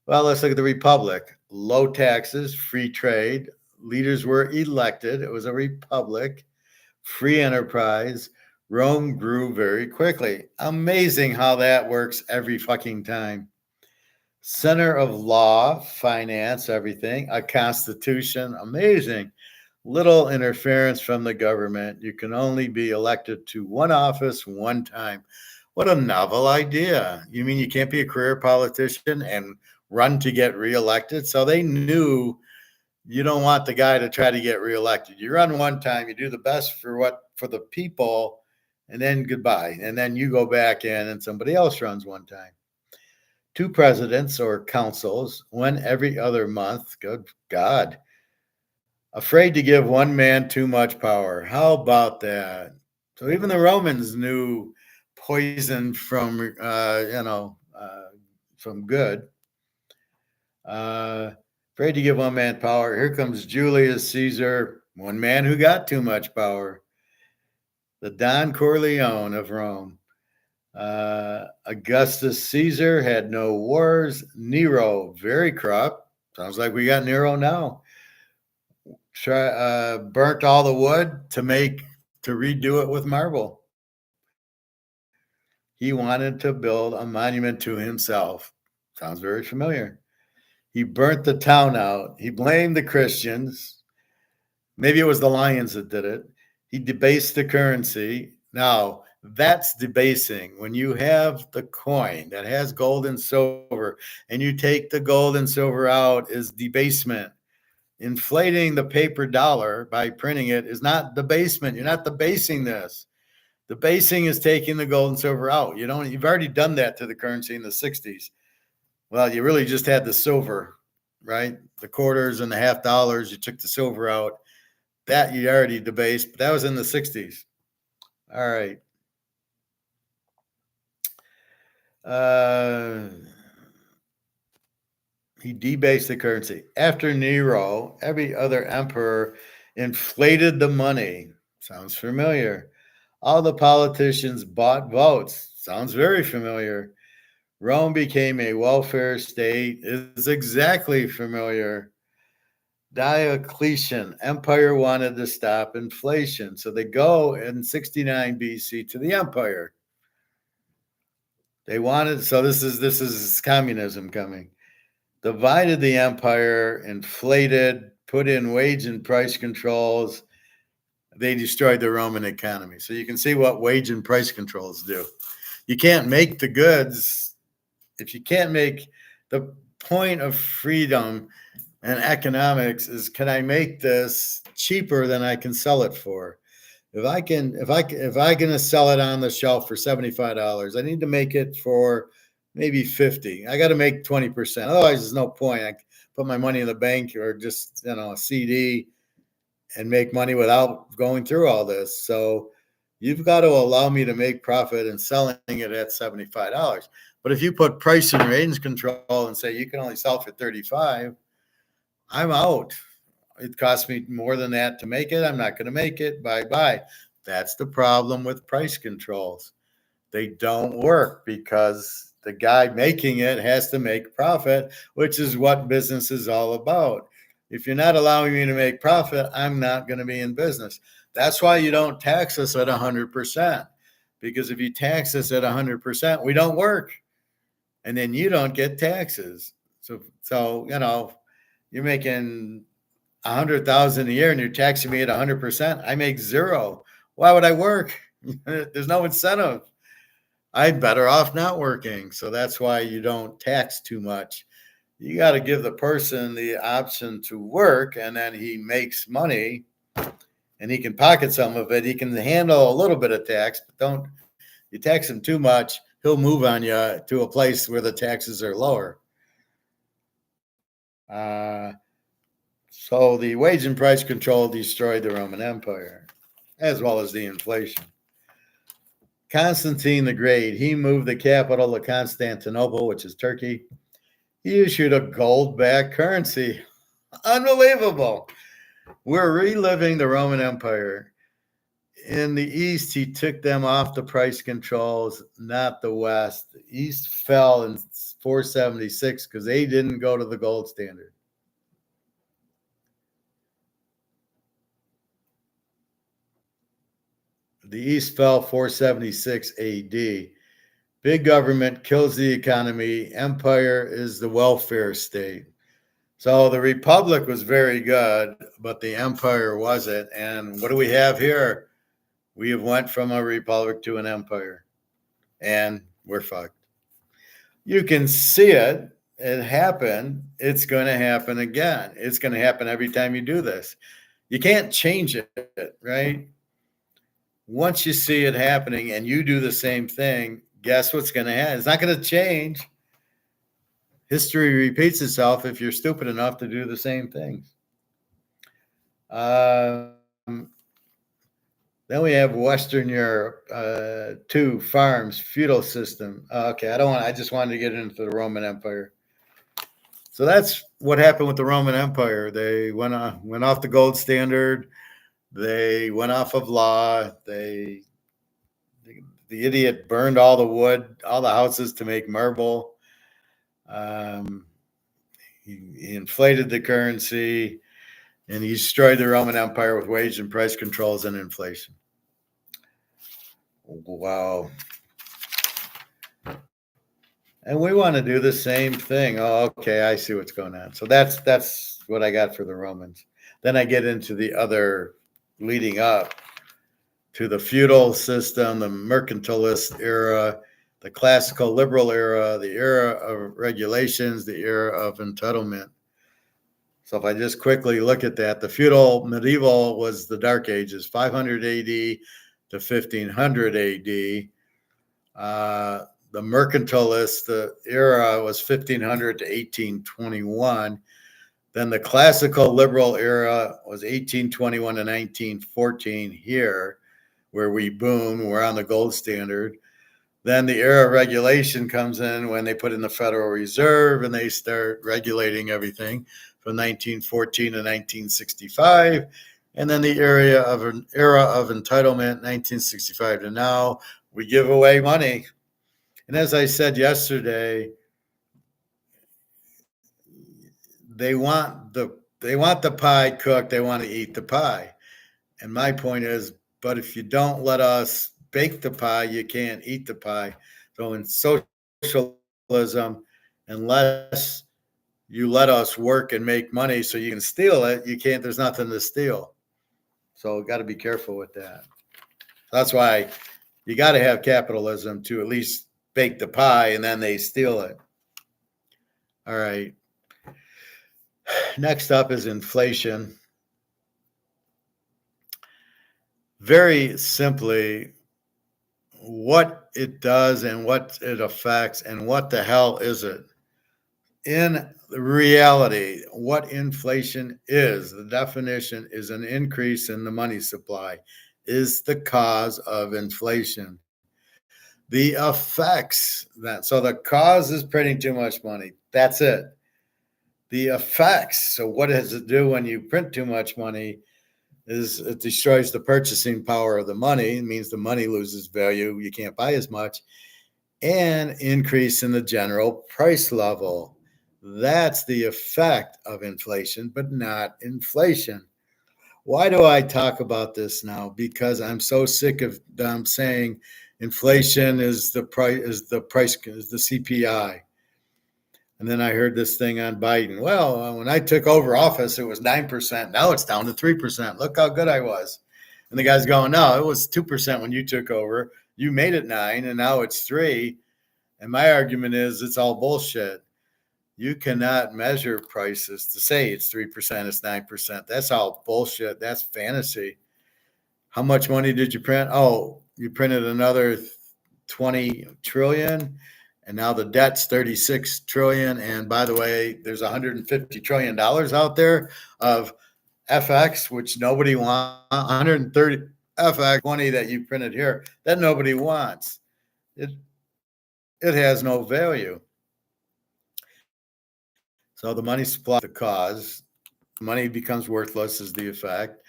Well, let's look at the Republic. Low taxes, free trade, leaders were elected. It was a republic, free enterprise. Rome grew very quickly. Amazing how that works every fucking time. Center of law, finance, everything, a constitution. Amazing. Little interference from the government. You can only be elected to one office one time. What a novel idea. You mean you can't be a career politician and run to get reelected? So they knew you don't want the guy to try to get reelected. You run one time, you do the best for the people, and then goodbye. And then you go back in and somebody else runs one time. Two presidents or councils, one every other month. Good God. Afraid to give one man too much power. How about that? So even the Romans knew poison from good. Afraid to give one man power. Here comes Julius Caesar, one man who got too much power. The Don Corleone of Rome. Augustus Caesar had no wars. Nero, very corrupt. Sounds like we got Nero now. Burnt all the wood to redo it with marble. He wanted to build a monument to himself. Sounds very familiar. He burnt the town out. He blamed the Christians. Maybe it was the lions that did it. He debased the currency. Now, that's debasing. When you have the coin that has gold and silver and you take the gold and silver out, is debasement. Inflating the paper dollar by printing it is not debasement. You're not debasing this. The basing is taking the gold and silver out. You've already done that to the currency in the 60s. Well, you really just had the silver, right? The quarters and the half dollars, you took the silver out. That you already debased, but that was in the 60s. All right. He debased the currency. After Nero, every other emperor inflated the money. Sounds familiar. All the politicians bought votes. Sounds very familiar. Rome became a welfare state. Is exactly familiar. Diocletian, empire wanted to stop inflation. So they go in 69 BC to the empire. They wanted, so this is communism coming. Divided the empire, inflated, put in wage and price controls. They destroyed the Roman economy. So you can see what wage and price controls do. You can't make the goods. If you can't make, the point of freedom and economics is, can I make this cheaper than I can sell it for? If I can sell it on the shelf for $75, I need to make it for maybe 50. I got to make 20%. Otherwise, there's no point. I put my money in the bank or just, a CD and make money without going through all this. So you've got to allow me to make profit and selling it at $75. But if you put price and range control and say you can only sell for 35, I'm out. It costs me more than that to make it. I'm not going to make it. Bye. That's the problem with price controls. They don't work because the guy making it has to make profit, which is what business is all about. If you're not allowing me to make profit, I'm not going to be in business. That's why you don't tax us at 100%. Because if you tax us at 100%, we don't work. And then you don't get taxes. So you're making 100,000 a year and you're taxing me at 100%, I make zero. Why would I work? There's no incentive. I'm better off not working. So that's why you don't tax too much. You got to give the person the option to work, and then he makes money and he can pocket some of it. He can handle a little bit of tax, but don't you tax him too much, he'll move on you to a place where the taxes are lower. So the wage and price control destroyed the Roman Empire, as well as the inflation. Constantine the Great, he moved the capital to Constantinople, which is Turkey. He issued a gold-backed currency. Unbelievable. We're reliving the Roman Empire. In the East, he took them off the price controls, not the West. The East fell in 476 because they didn't go to the gold standard. The East fell 476 AD. Big government kills the economy. Empire is the welfare state. So the Republic was very good, but the Empire wasn't. And what do we have here? We have went from a republic to an empire, and we're fucked. You can see it. It happened. It's going to happen again. It's going to happen every time you do this. You can't change it, right? Once you see it happening and you do the same thing, guess what's going to happen? It's not going to change. History repeats itself if you're stupid enough to do the same things. Then we have Western Europe, two farms, feudal system. Okay, I just wanted to get into the Roman Empire. So that's what happened with the Roman Empire. They went off the gold standard. They went off of law. The idiot burned all the wood, all the houses to make marble. He inflated the currency, and he destroyed the Roman Empire with wage and price controls and inflation. Wow. And we want to do the same thing. Oh, okay, I see what's going on. So that's what I got for the Romans. Then I get into the other leading up to the feudal system, the mercantilist era, the classical liberal era, the era of regulations, the era of entitlement. So if I just quickly look at that, the feudal medieval was the Dark Ages, 500 AD to 1500 AD. The mercantilist era was 1500 to 1821. Then the classical liberal era was 1821 to 1914 here, where we boom, we're on the gold standard. Then the era of regulation comes in when they put in the Federal Reserve and they start regulating everything from 1914 to 1965. And then the era of entitlement, 1965 to now, we give away money. And as I said yesterday, they want the pie cooked. They want to eat the pie. And my point is, but if you don't let us bake the pie, you can't eat the pie. So in socialism, unless you let us work and make money so you can steal it, you can't. There's nothing to steal. So got to be careful with that. That's why you got to have capitalism to at least bake the pie, and then they steal it. All right. Next up is inflation. Very simply, what it does and what it affects and what the hell is it? In reality, what inflation is, the definition is an increase in the money supply, is the cause of inflation. The effects so the cause is printing too much money. That's it. The effects, so what does it do when you print too much money? Is it destroys the purchasing power of the money. It means the money loses value. You can't buy as much. And increase in the general price level. That's the effect of inflation, but not inflation. Why do I talk about this now? Because I'm so sick of them saying inflation is the CPI. And then I heard this thing on Biden. Well, when I took over office, it was 9%. Now it's down to 3%. Look how good I was. And the guy's going, no, it was 2% when you took over. You made it 9, and now it's 3. And my argument is it's all bullshit. You cannot measure prices to say it's 3%, it's 9%. That's all bullshit. That's fantasy. How much money did you print? Oh, you printed another 20 trillion, and now the debt's 36 trillion. And by the way, there's 150 trillion dollars out there of FX, which nobody wants. 130 FX 20 that you printed here that nobody wants. It has no value. So the money supply, the cause, money becomes worthless is the effect.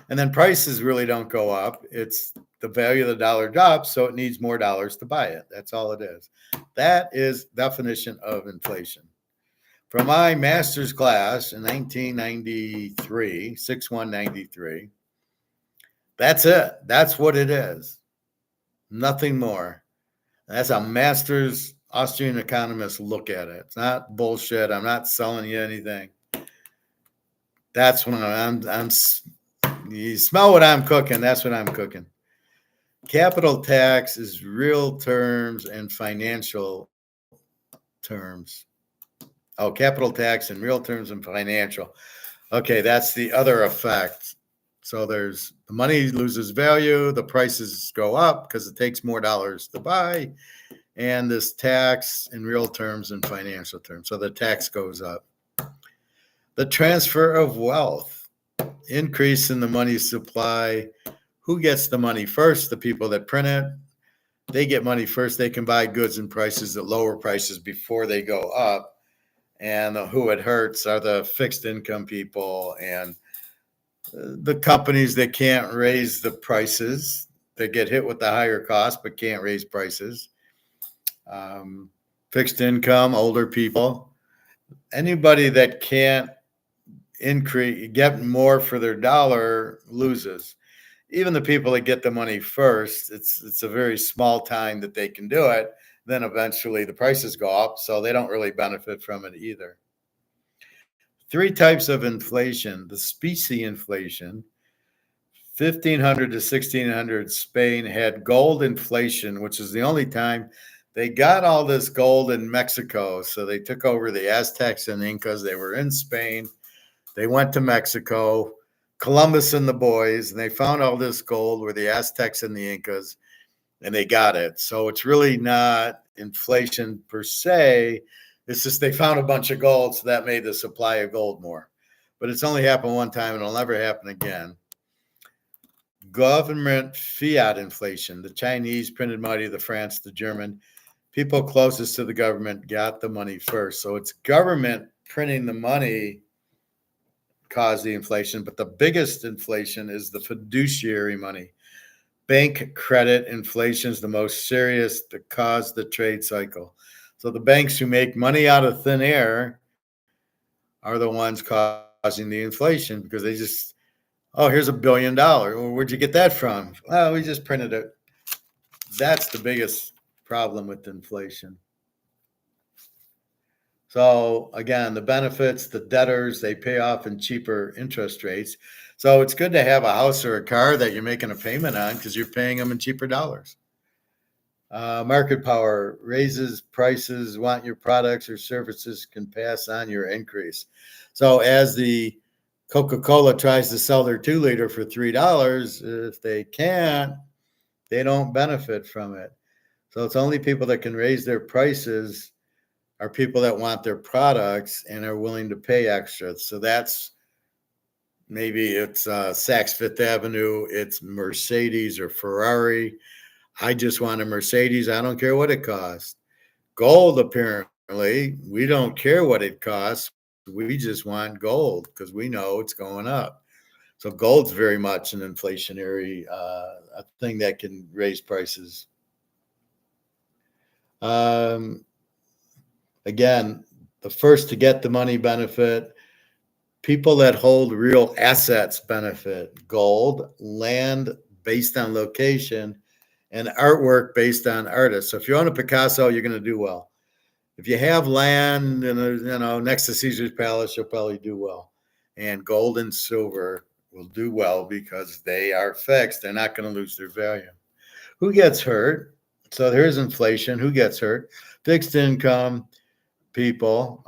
And then prices really don't go up. It's the value of the dollar drops, so it needs more dollars to buy it. That's all it is. That is definition of inflation. From my master's class in 1993, 6193, that's it. That's what it is. Nothing more. That's a master's Austrian economist look at it. It's not bullshit. I'm not selling you anything. That's when I'm you smell what I'm cooking. That's what I'm cooking. Capital tax is real terms and financial terms. Oh, capital tax in real terms and financial. Okay, that's the other effect. So there's the money loses value, the prices go up because it takes more dollars to buy, and this tax in real terms and financial terms. So the tax goes up. The transfer of wealth, increase in the money supply. Who gets the money first? The people that print it. They get money first. They can buy goods and prices at lower prices before they go up. And who it hurts are the fixed income people and the companies that can't raise the prices. They get hit with the higher cost but can't raise prices. Fixed income, older people. Anybody that can't get more for their dollar loses. Even the people that get the money first, it's a very small time that they can do it. Then eventually the prices go up, so they don't really benefit from it either. 3 types of inflation. The specie inflation, 1500 to 1600, Spain had gold inflation, which is the only time they got all this gold in Mexico. So they took over the Aztecs and Incas. They were in Spain. They went to Mexico, Columbus and the boys, and they found all this gold were the Aztecs and the Incas, and they got it. So it's really not inflation per se. It's just they found a bunch of gold, so that made the supply of gold more. But it's only happened one time, and it'll never happen again. Government fiat inflation. The Chinese printed money, the France, the German. People closest to the government got the money first. So it's government printing the money caused the inflation, but the biggest inflation is the fiduciary money. Bank credit inflation is the most serious to cause the trade cycle. So the banks who make money out of thin air are the ones causing the inflation because they just, oh, here's $1 billion. Well, where'd you get that from? Well, we just printed it. That's the biggest problem with inflation. So again, the benefits, the debtors, they pay off in cheaper interest rates. So it's good to have a house or a car that you're making a payment on because you're paying them in cheaper dollars. Market power raises prices, want your products or services can pass on your increase. So as the Coca-Cola tries to sell their 2-liter for $3, if they can't, they don't benefit from it. So it's only people that can raise their prices are people that want their products and are willing to pay extra. So that's maybe it's Saks Fifth Avenue, it's Mercedes or Ferrari. I just want a Mercedes. I don't care what it costs. Gold, apparently, we don't care what it costs. We just want gold because we know it's going up. So gold's very much an inflationary a thing that can raise prices. Again, the first to get the money benefit. People that hold real assets benefit. Gold, land based on location, and artwork based on artists. So if you own a Picasso, you're going to do well. If you have land and next to Caesar's Palace, you'll probably do well. And gold and silver will do well because they are fixed. They're not going to lose their value. Who gets hurt? So there's inflation. Who gets hurt? Fixed income people,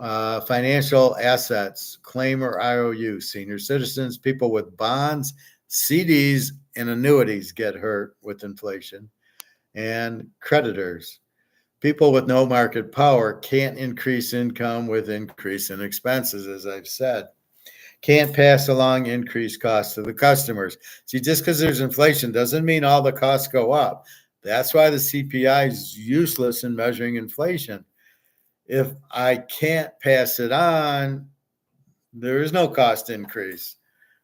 financial assets, claim or IOU, senior citizens, people with bonds, CDs, and annuities get hurt with inflation, and creditors. People with no market power can't increase income with increase in expenses, as I've said. Can't pass along increased costs to the customers. See, just because there's inflation doesn't mean all the costs go up. That's why the CPI is useless in measuring inflation. If I can't pass it on, there is no cost increase.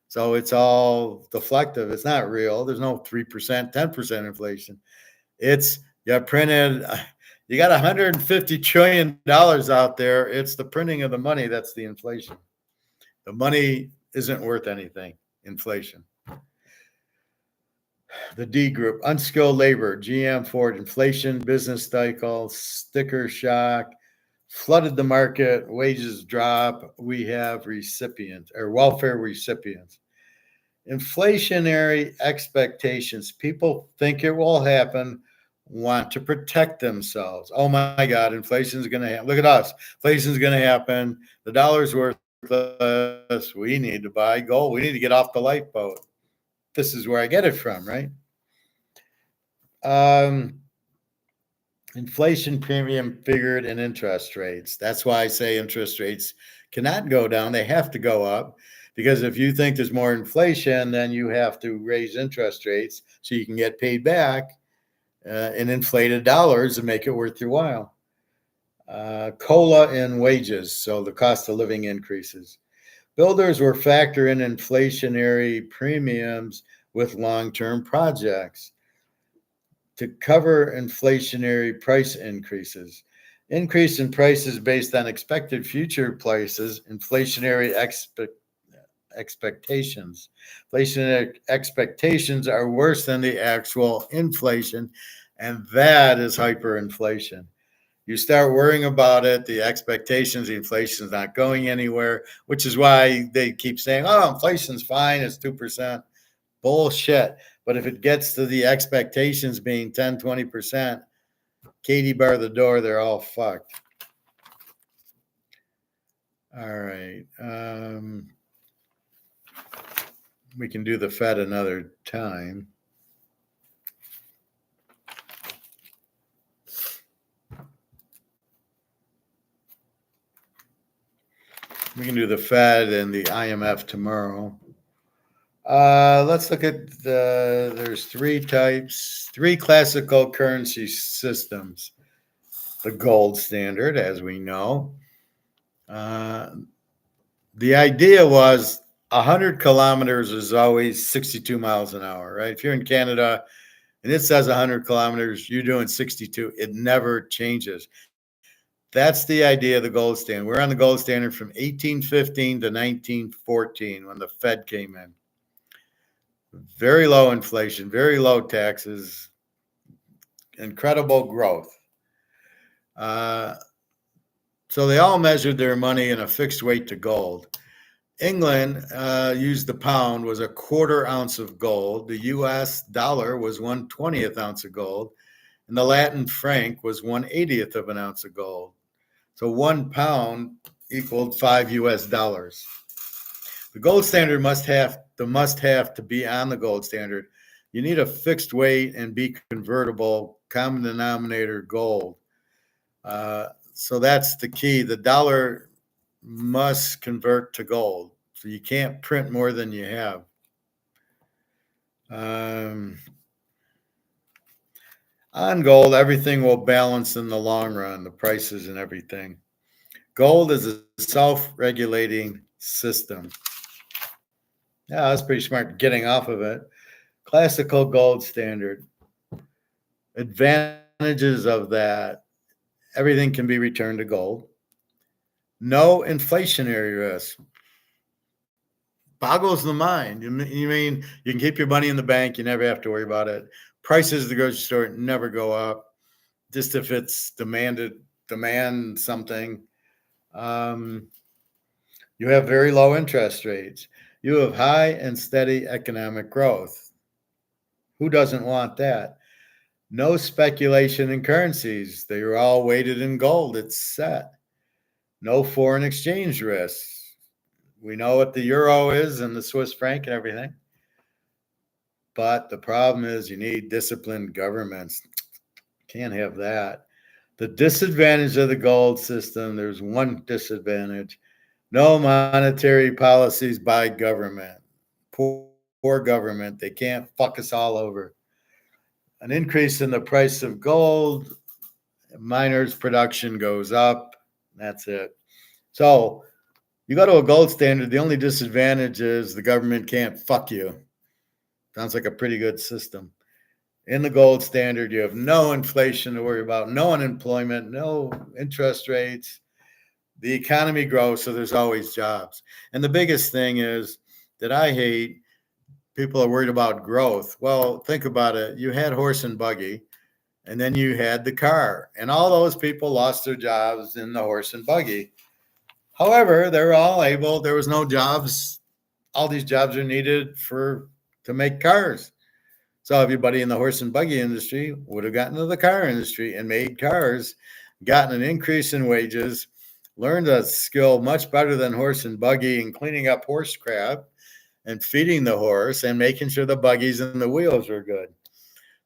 So it's all deflective. It's not real. There's no 3%, 10% inflation. It's you printed, you got $150 trillion out there. It's the printing of the money that's the inflation. The money isn't worth anything. Inflation. The D group, unskilled labor, GM, Ford, inflation, business cycle, sticker shock, flooded the market, wages drop. We have recipients or welfare recipients. Inflationary expectations. People think it will happen, want to protect themselves. Oh my God, inflation is going to happen. Look at us. Inflation is going to happen. The dollar's worthless. We need to buy gold. We need to get off the lifeboat. This is where I get it from, right? Inflation premium figured in interest rates. That's why I say interest rates cannot go down. They have to go up because if you think there's more inflation, then you have to raise interest rates so you can get paid back in inflated dollars and make it worth your while. COLA in wages, so the cost of living increases. Builders will factor in inflationary premiums with long-term projects to cover inflationary price increases. Increase in prices based on expected future prices, inflationary expectations. Inflationary expectations are worse than the actual inflation, and that is hyperinflation. You start worrying about it, the expectations, the inflation is not going anywhere, which is why they keep saying, oh, inflation's fine, it's 2%. Bullshit. But if it gets to the expectations being 10, 20%, Katie bar the door, they're all fucked. All right. We can do the Fed another time. We can do the Fed and the IMF tomorrow. Let's look at there's three types, three classical currency systems. The gold standard, as we know. The idea was 100 kilometers is always 62 miles an hour, right? If you're in Canada and it says 100 kilometers, you're doing 62. It never changes. That's the idea of the gold standard. We're on the gold standard from 1815 to 1914 when the Fed came in. Very low inflation, very low taxes, incredible growth. So they all measured their money in a fixed weight to gold. England used the pound was a quarter ounce of gold. The US dollar was 1/20th ounce of gold. And the Latin franc was 1/80th of an ounce of gold. So 1 pound equaled 5 US dollars. The gold standard must have to be on the gold standard. You need a fixed weight and be convertible, common denominator gold. So that's the key. The dollar must convert to gold. So you can't print more than you have. On gold, everything will balance in the long run, the prices and everything. Gold is a self-regulating system. Yeah, that's pretty smart getting off of it. Classical gold standard. Advantages of that. Everything can be returned to gold. No inflationary risk. Boggles the mind. You mean you can keep your money in the bank, you never have to worry about it. Prices at the grocery store never go up. Just if it's demanded demand something. You have very low interest rates. You have high and steady economic growth. Who doesn't want that? No speculation in currencies. They are all weighted in gold. It's set. No foreign exchange risks. We know what the euro is and the Swiss franc and everything. But the problem is you need disciplined governments. Can't have that. The disadvantage of the gold system, there's one disadvantage. No monetary policies by government. Poor government. They can't fuck us all over. An increase in the price of gold, miners' production goes up. That's it. So you go to a gold standard, the only disadvantage is the government can't fuck you. Sounds like a pretty good system. In the gold standard, you have no inflation to worry about, no unemployment, no interest rates. The economy grows, so there's always jobs. And the biggest thing is that I hate, people are worried about growth. Well, think about it. You had horse and buggy, and then you had the car, and all those people lost their jobs in the horse and buggy. However, they're all able, there was no jobs. All these jobs are needed to make cars. So everybody in the horse and buggy industry would have gotten to the car industry and made cars, gotten an increase in wages, learned a skill much better than horse and buggy in cleaning up horse crap and feeding the horse and making sure the buggies and the wheels are good.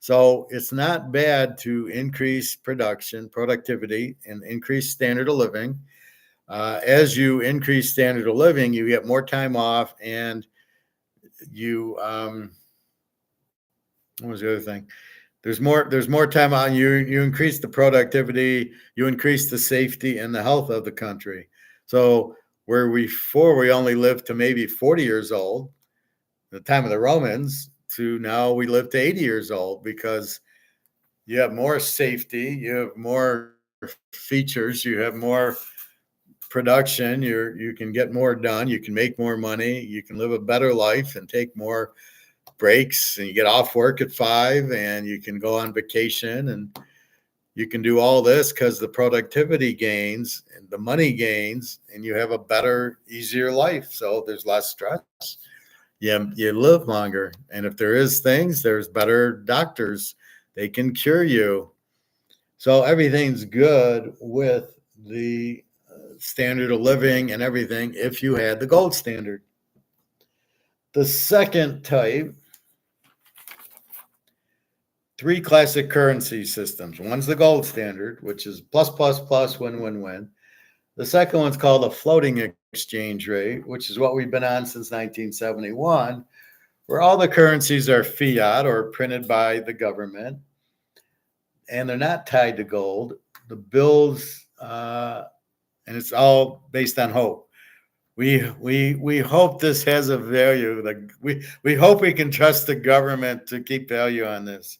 So it's not bad to increase production, productivity, and increase standard of living. As you increase standard of living, you get more time off, and you what was the other thing? There's more time on you. You increase the productivity, you increase the safety and the health of the country. So where before we only lived to maybe 40 years old, the time of the Romans, to now we live to 80 years old because you have more safety, you have more features, you have more production, you can get more done, you can make more money, you can live a better life and take more breaks, and you get off work at 5 and you can go on vacation, and you can do all this because the productivity gains and the money gains, and you have a better, easier life. So there's less stress. You live longer. And if there is things, there's better doctors. They can cure you. So everything's good with the standard of living and everything if you had the gold standard. The second type, 3 classic currency systems. One's the gold standard, which is plus, plus, plus, win, win, win. The second one's called a floating exchange rate, which is what we've been on since 1971, where all the currencies are fiat or printed by the government, and they're not tied to gold. The bills, and it's all based on hope. We hope this has a value. Like we hope we can trust the government to keep value on this.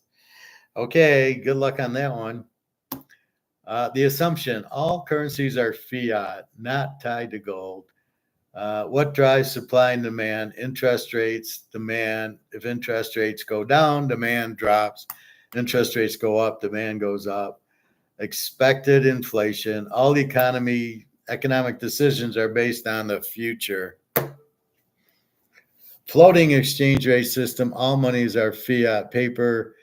Okay, good luck on that one. The assumption, all currencies are fiat, not tied to gold. What drives supply and demand? Interest rates, demand. If interest rates go down, demand drops. Interest rates go up, demand goes up. Expected inflation. All economic decisions are based on the future. Floating exchange rate system, all monies are fiat paper.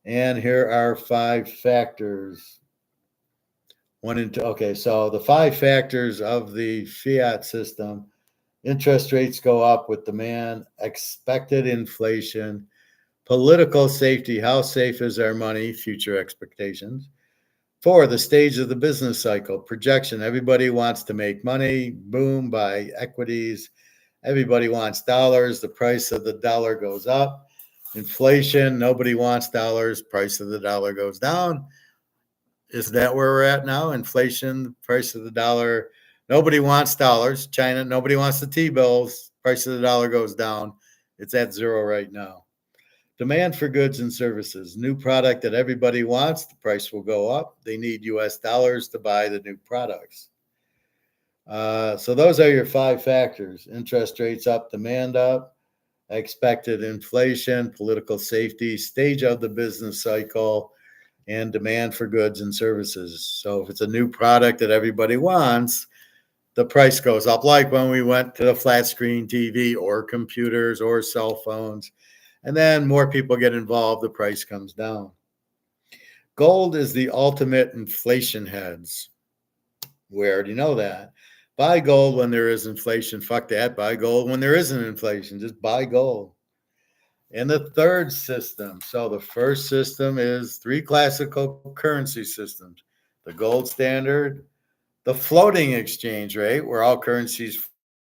And here are 5 factors. 1 and 2. Okay, so the 5 factors of the fiat system: interest rates go up with demand, expected inflation, political safety, how safe is our money, future expectations. 4, the stage of the business cycle, projection, everybody wants to make money, boom, buy equities, everybody wants dollars, the price of the dollar goes up. Inflation, nobody wants dollars, price of the dollar goes down. Is that where we're at now? Inflation, price of the dollar. Nobody wants dollars. China, nobody wants the T-bills. Price of the dollar goes down. It's at 0 right now. Demand for goods and services. New product that everybody wants, the price will go up. They need US dollars to buy the new products. So those are your 5 factors. Interest rates up, demand up, expected inflation, political safety, stage of the business cycle, and demand for goods and services. So if it's a new product that everybody wants, the price goes up, like when we went to the flat screen TV or computers or cell phones. And then more people get involved, the price comes down. Gold is the ultimate inflation hedge. We already know that. Buy gold when there is inflation. Fuck that. Buy gold when there isn't inflation. Just buy gold. And the third system. So the first system is three classical currency systems: the gold standard, the floating exchange rate, where all currencies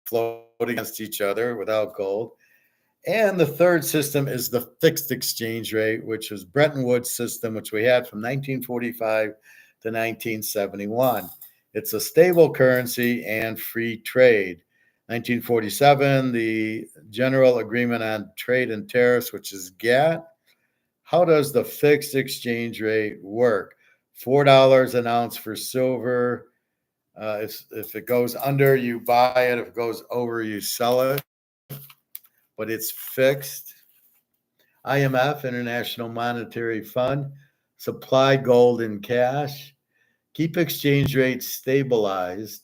float against each other without gold. And the third system is the fixed exchange rate, which was Bretton Woods system, which we had from 1945 to 1971. It's a stable currency and free trade. 1947, the General Agreement on Trade and Tariffs, which is GATT. How does the fixed exchange rate work? $4 an ounce for silver. If it goes under, you buy it. If it goes over, you sell it. But it's fixed. IMF, International Monetary Fund, supply gold in cash, keep exchange rates stabilized.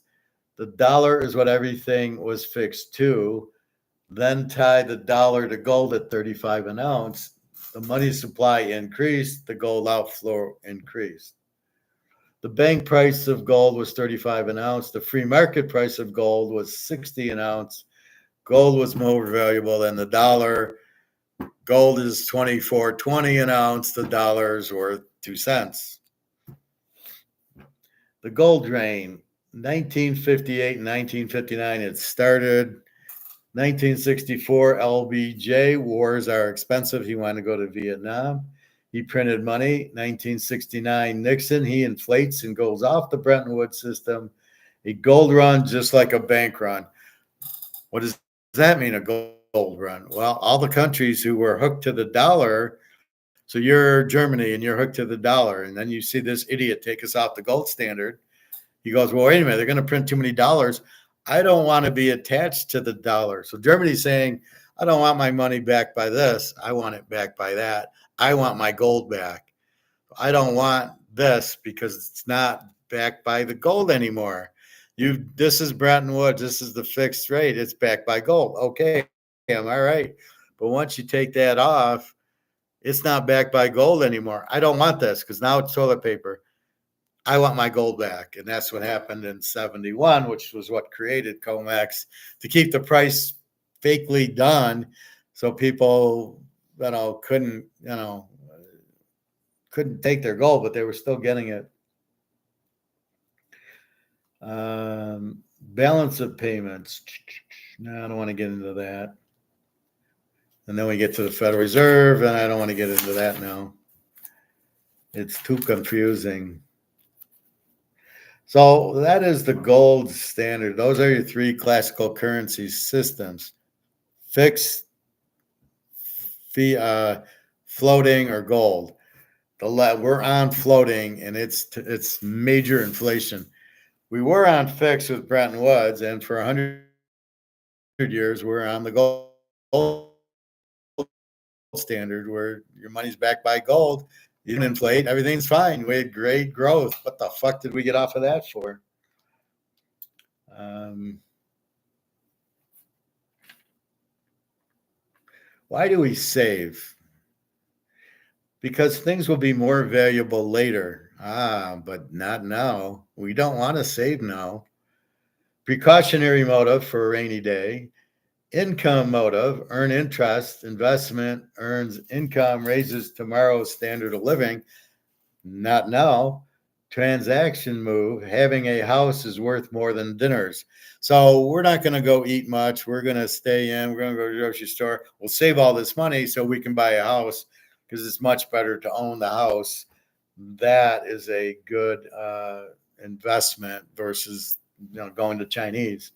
The dollar is what everything was fixed to. Then tie the dollar to gold at 35 an ounce. The money supply increased, the gold outflow increased. The bank price of gold was 35 an ounce. The free market price of gold was 60 an ounce. Gold was more valuable than the dollar. Gold is 24.20 an ounce. The dollar is worth 2 cents. The gold drain, 1958 and 1959, it started. 1964, LBJ, wars are expensive. He wanted to go to Vietnam. He printed money. 1969, Nixon, he inflates and goes off the Bretton Woods system. A gold run, just like a bank run. What does that mean, a gold run? Well, all the countries who were hooked to the dollar, so you're Germany and you're hooked to the dollar, and then you see this idiot take us off the gold standard. He goes, well, wait a minute, they're going to print too many dollars. I don't want to be attached to the dollar. So Germany's saying, I don't want my money back by this. I want it back by that. I want my gold back. I don't want this because it's not backed by the gold anymore. This is Bretton Woods. This is the fixed rate. It's backed by gold. Okay, am I right? But once you take that off, it's not backed by gold anymore. I don't want this because now it's toilet paper. I want my gold back. And that's what happened in 71, which was what created comex, to keep the price fakely done so people, couldn't take their gold, but they were still getting it. Balance of payments. No, I don't want to get into that. And then we get to the Federal Reserve, and I don't want to get into that now. It's too confusing. So that is the gold standard. Those are your three classical currency systems: fixed, floating, or gold. We're on floating, and it's major inflation. We were on fixed with Bretton Woods, and for 100 years, we're on the gold standard, where your money's backed by gold. You can inflate, everything's fine. We had great growth. What the fuck did we get off of that for? Why do we save? Because things will be more valuable later. But not now. We don't want to save now. Precautionary motive for a rainy day. Income motive, earn interest. Investment earns income, raises tomorrow's standard of living. Not now. Transaction move, having a house is worth more than dinners. So we're not going to go eat much. We're going to stay in. We're going to go to the grocery store. We'll save all this money so we can buy a house, because it's much better to own the house. That is a good investment versus going to Chinese.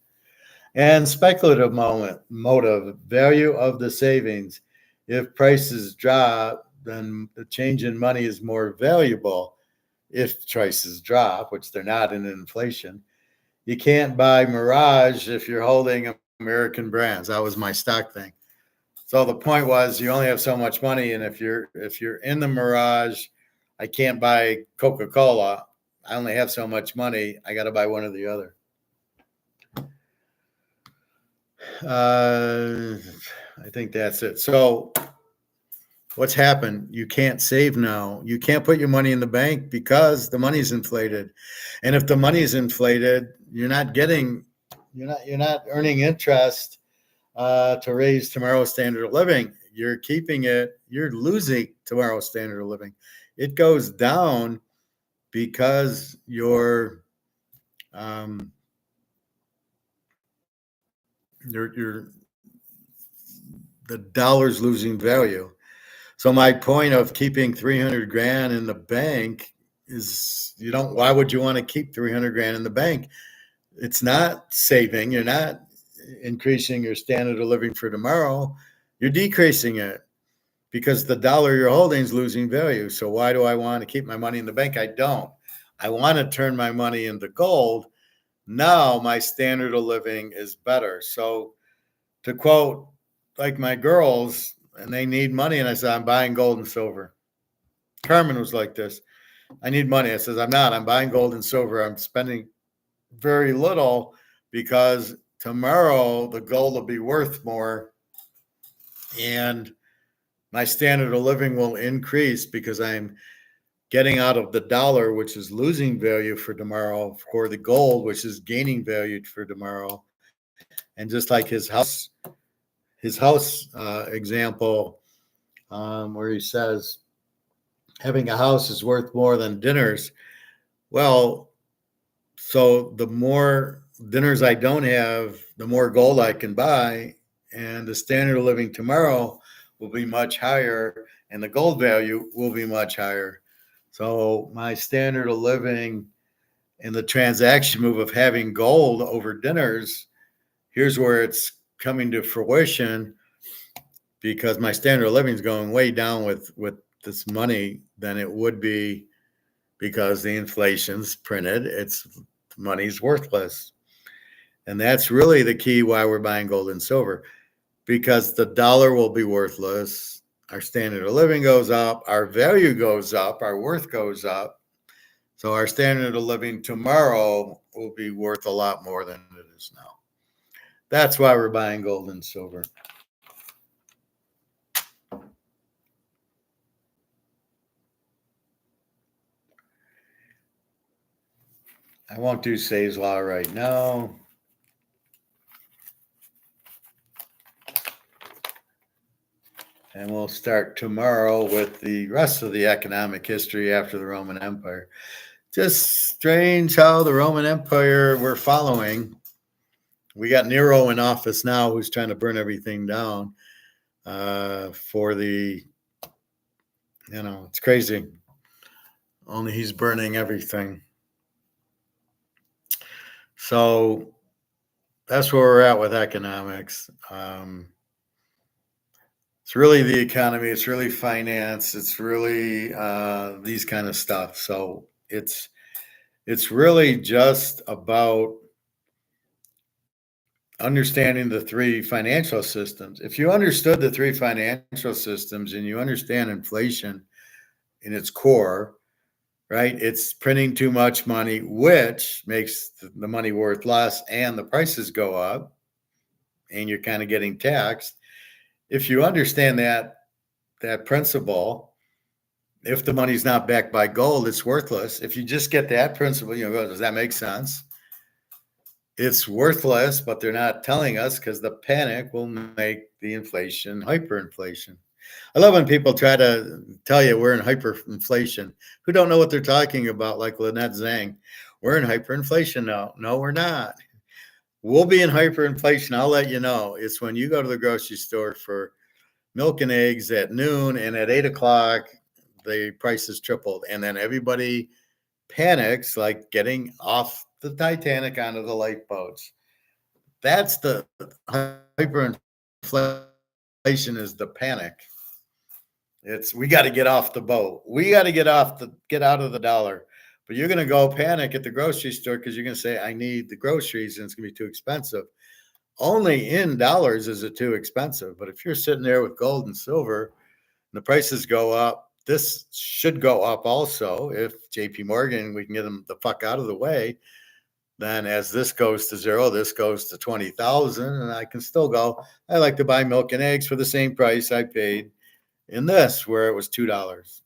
And speculative motive, value of the savings. If prices drop, then the change in money is more valuable. If prices drop, which they're not in inflation. You can't buy Mirage if you're holding American brands. That was my stock thing. So the point was, you only have so much money, and if you're in the Mirage, I can't buy Coca-Cola. I only have so much money. I got to buy one or the other. I think that's it. So what's happened? You can't save now. You can't put your money in the bank because the money's inflated. And if the money's inflated, you're not earning interest to raise tomorrow's standard of living. You're keeping it, you're losing tomorrow's standard of living. It goes down because your the dollar's losing value. So my point of keeping 300 grand in the bank is why would you want to keep 300 grand in the bank? It's not saving. You're not increasing your standard of living for tomorrow. You're decreasing it because the dollar you're holding is losing value. So why do I want to keep my money in the bank? I don't. I want to turn my money into gold. Now my standard of living is better. So to quote like my girls, and they need money, and I said, I'm buying gold and silver. Carmen was like this. I need money. I says, I'm not. I'm buying gold and silver. I'm spending very little because tomorrow the gold will be worth more and my standard of living will increase because I'm getting out of the dollar, which is losing value for tomorrow, for the gold, which is gaining value for tomorrow. And just like his house example, where he says having a house is worth more than dinners. Well, so the more dinners I don't have, the more gold I can buy, and the standard of living tomorrow will be much higher, and the gold value will be much higher. So my standard of living in the transaction move of having gold over dinners, here's where it's coming to fruition because my standard of living is going way down with this money than it would be because the inflation's printed. Money's worthless. And that's really the key why we're buying gold and silver, because the dollar will be worthless. Our standard of living goes up, our value goes up, our worth goes up. So our standard of living tomorrow will be worth a lot more than it is now. That's why we're buying gold and silver. I won't do Say's Law right now. And we'll start tomorrow with the rest of the economic history after the Roman Empire. Just strange how the Roman Empire we're following. We got Nero in office now who's trying to burn everything down for the, it's crazy. Only he's burning everything. So that's where we're at with economics. It's really the economy. It's really finance. It's really these kind of stuff. So it's really just about understanding the three financial systems. If you understood the three financial systems and you understand inflation in its core, right? It's printing too much money, which makes the money worth less and the prices go up and you're kind of getting taxed. If you understand that principle, if the money's not backed by gold, it's worthless. If you just get that principle, does that make sense? It's worthless, but they're not telling us because the panic will make the inflation hyperinflation. I love when people try to tell you we're in hyperinflation who don't know what they're talking about, like Lynette Zhang. We're in hyperinflation now. No, we're not. We'll be in hyperinflation. I'll let you know. It's when you go to the grocery store for milk and eggs at noon and at 8 o'clock, the price is tripled. And then everybody panics, like getting off the Titanic onto the lifeboats. That's the hyperinflation is the panic. We got to get off the boat. We got to get out of the dollar. But you're going to go panic at the grocery store because you're going to say, I need the groceries and it's going to be too expensive. Only in dollars is it too expensive. But if you're sitting there with gold and silver and the prices go up this should go up also. If JP Morgan, we can get them the fuck out of the way, then as this goes to zero, this goes to 20,000, and I can still go. I like to buy milk and eggs for the same price I paid in this, where it was $2.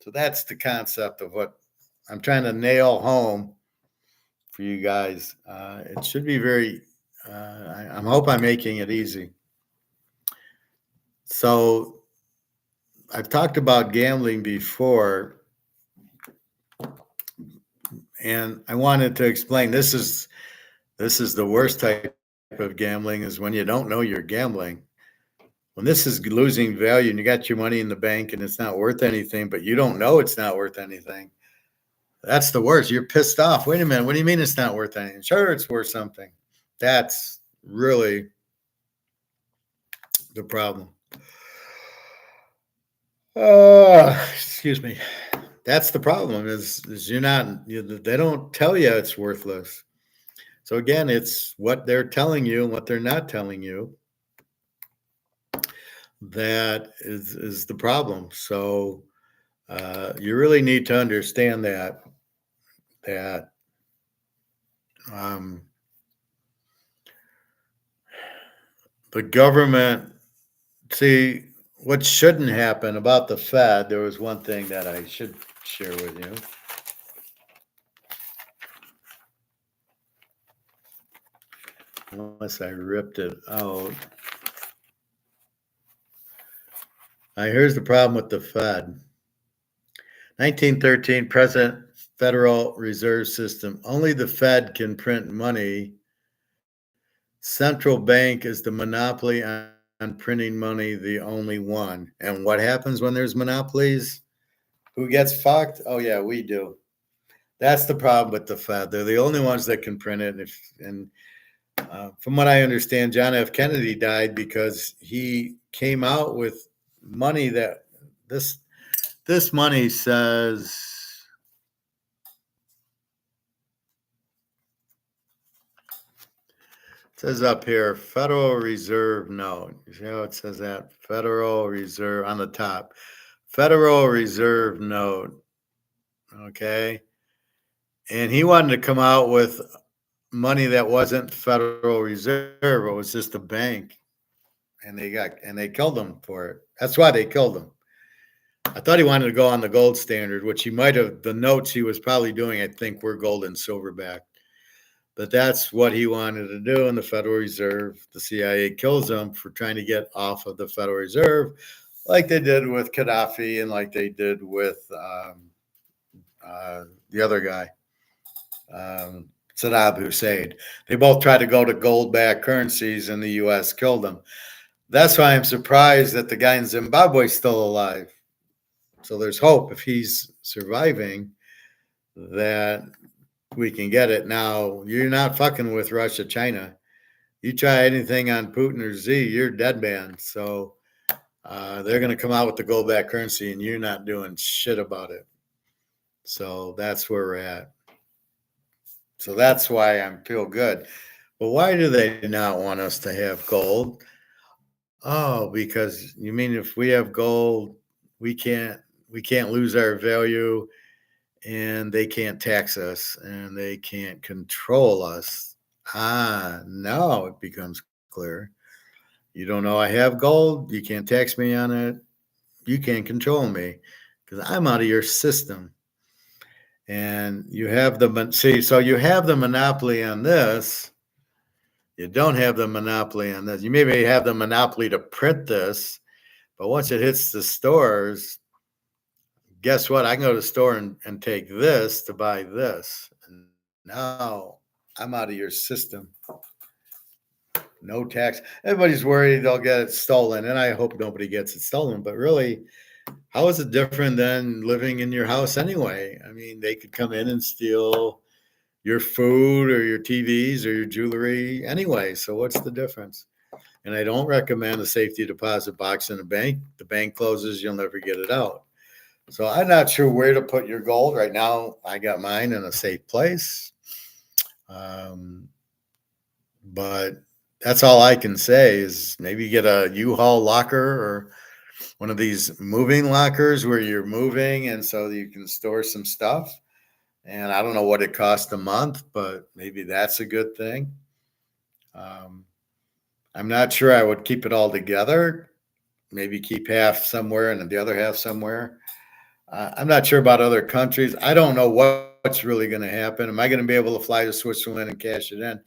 So that's the concept of what I'm trying to nail home for you guys. It should be very, I hope I'm making it easy. So I've talked about gambling before, and I wanted to explain this is the worst type of gambling, is when you don't know you're gambling. When this is losing value and you got your money in the bank and it's not worth anything, but you don't know it's not worth anything. That's the worst. You're pissed off. Wait a minute. What do you mean it's not worth anything? Sure, it's worth something. That's really the problem. Excuse me. That's the problem. Is they don't tell you it's worthless. So again, it's what they're telling you and what they're not telling you that is the problem. So you really need to understand that the government, see, what shouldn't happen about the Fed, there was one thing that I should share with you. Unless I ripped it out. Here's the problem with the Fed. 1913, present Federal Reserve System. Only the Fed can print money. Central bank is the monopoly on printing money, the only one. And what happens when there's monopolies? Who gets fucked? Oh, yeah, we do. That's the problem with the Fed. They're the only ones that can print it. And from what I understand, John F. Kennedy died because he came out with money that this money says, it says up here, Federal Reserve note. You see how it says that? Federal Reserve on the top. Federal Reserve note. Okay. And he wanted to come out with money that wasn't Federal Reserve. It was just a bank. And they killed him for it. That's why they killed him. I thought he wanted to go on the gold standard, which he might have. The notes he was probably doing, I think, were gold and silver backed. But that's what he wanted to do in the Federal Reserve. The CIA kills him for trying to get off of the Federal Reserve, like they did with Gaddafi and like they did with the other guy, Saddam Hussein. They both tried to go to gold-backed currencies, and the U.S. killed them. That's why I'm surprised that the guy in Zimbabwe is still alive. So there's hope if he's surviving that we can get it. Now, you're not fucking with Russia, China. You try anything on Putin or Z, you're dead man. So they're going to come out with the gold back currency and you're not doing shit about it. So that's where we're at. So that's why I feel good. But why do they not want us to have gold? Oh, because you mean if we have gold, we can't lose our value, and they can't tax us and they can't control us. Now it becomes clear. You don't know I have gold. You can't tax me on it. You can't control me because I'm out of your system. And you have so you have the monopoly on this. You don't have the monopoly on this. You maybe have the monopoly to print this, but once it hits the stores, guess what? I can go to the store and take this to buy this. And now I'm out of your system. No tax. Everybody's worried they'll get it stolen, and I hope nobody gets it stolen. But really, how is it different than living in your house anyway? I mean, they could come in and steal your food or your TVs or your jewelry anyway. So what's the difference? And I don't recommend a safety deposit box in a bank. The bank closes, you'll never get it out. So I'm not sure where to put your gold right now. I got mine in a safe place. But that's all I can say is maybe get a U-Haul locker or one of these moving lockers where you're moving and so you can store some stuff. And I don't know what it costs a month, but maybe that's a good thing. Um, I'm not sure I would keep it all together. Maybe keep half somewhere and the other half somewhere. I'm not sure about other countries. I don't know what's really going to happen. Am I going to be able to fly to Switzerland and cash it in?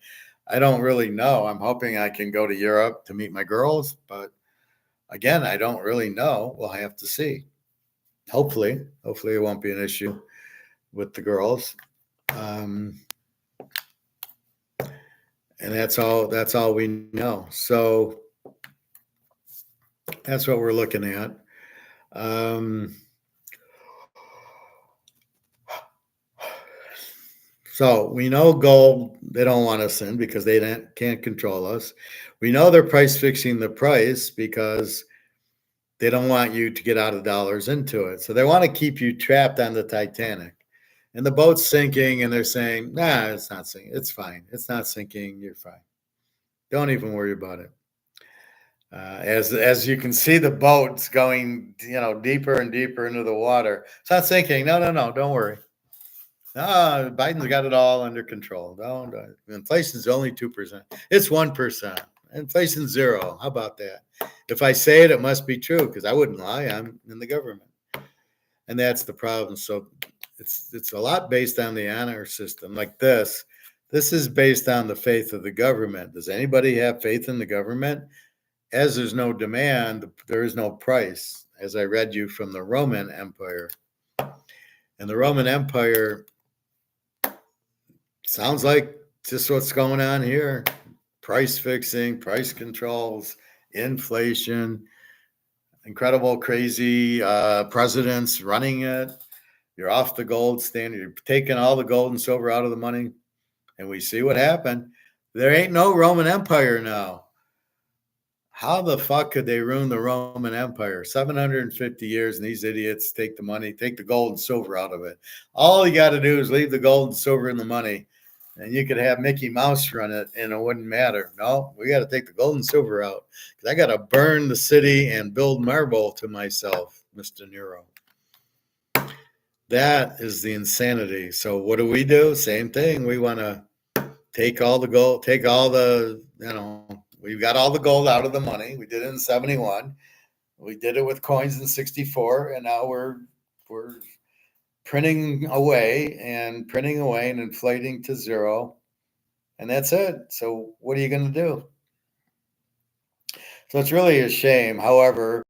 I don't really know. I'm hoping I can go to Europe to meet my girls, but again, I don't really know. We'll have to see. Hopefully, it won't be an issue with the girls. And that's all. That's all we know. So that's what we're looking at. So we know gold, they don't want us in because they can't control us. We know they're price fixing the price because they don't want you to get out of dollars into it. So they want to keep you trapped on the Titanic. And the boat's sinking, and they're saying, nah, it's not sinking. It's fine. It's not sinking. You're fine. Don't even worry about it. As you can see, the boat's going, deeper and deeper into the water. It's not sinking. No, don't worry. Biden's got it all under control. Inflation's only 2%. It's 1%. Inflation's zero. How about that? If I say it, it must be true because I wouldn't lie. I'm in the government, and that's the problem. So it's a lot based on the honor system. Like this is based on the faith of the government. Does anybody have faith in the government? As there's no demand, there is no price. As I read you from the Roman Empire, and the Roman Empire sounds like just what's going on here. Price fixing, price controls, inflation, incredible, crazy presidents running it. You're off the gold standard. You're taking all the gold and silver out of the money. And we see what happened. There ain't no Roman Empire now. How the fuck could they ruin the Roman Empire? 750 years, and these idiots take the money, take the gold and silver out of it. All you got to do is leave the gold and silver in the money, and you could have Mickey Mouse run it, and it wouldn't matter. No, we got to take the gold and silver out because I got to burn the city and build marble to myself, Mr. Nero. That is the insanity. So what do? Same thing. We want to take all the gold, take all the, we've got all the gold out of the money. We did it in 71. We did it with coins in 64. And now we're printing away and inflating to zero. And that's it. So what are you going to do? So it's really a shame. However,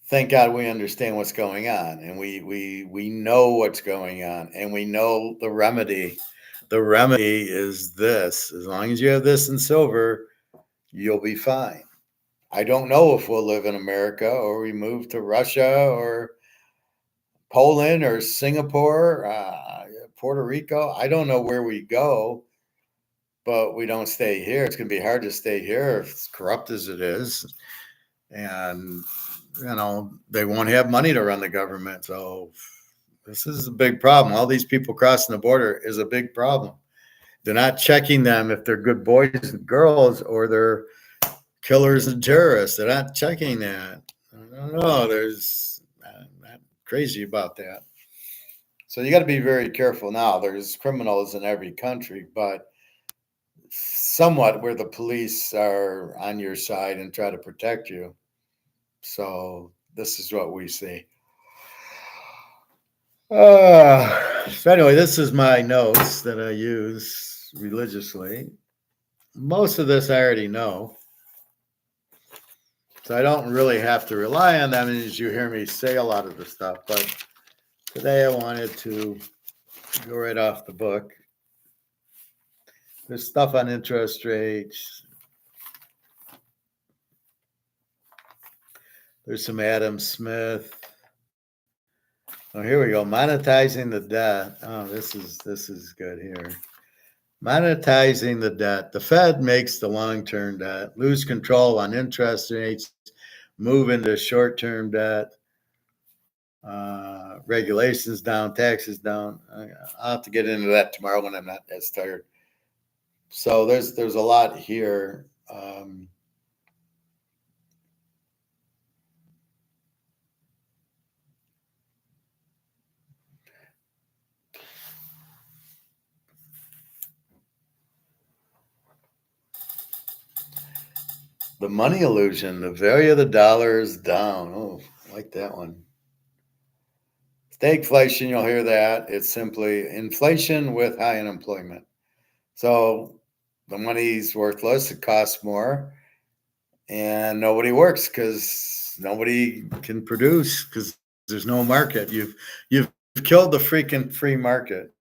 thank God we understand what's going on, and we know what's going on, and we know the remedy. The remedy is this: as long as you have this in silver, you'll be fine. I don't know if we'll live in America or we move to Russia or Poland or Singapore, Puerto Rico. I don't know where we go, but we don't stay here. It's going to be hard to stay here if it's corrupt as it is, and they won't have money to run the government. So this is a big problem. All these people crossing the border is a big problem. They're not checking them if they're good boys and girls or they're killers and terrorists. They're not checking that. I don't know. I'm not crazy about that. So you got to be very careful now. There's criminals in every country, but somewhat where the police are on your side and try to protect you. So this is what we see. So anyway, this is my notes that I use religiously. Most of this I already know. So I don't really have to rely on them as you hear me say a lot of the stuff. But today I wanted to go right off the book. There's stuff on interest rates. There's some Adam Smith. Oh, here we go. Monetizing the debt. Oh, this is good here. Monetizing the debt. The Fed makes the long-term debt lose control on interest rates, move into short-term debt. Regulations down, taxes down. I'll have to get into that tomorrow when I'm not as tired. So there's a lot here. The money illusion. The value of the dollar is down. Oh, I like that one. Stagflation, you'll hear that. It's simply inflation with high unemployment. So the money's worthless. It costs more, and nobody works because nobody can produce because there's no market. You've killed the freaking free market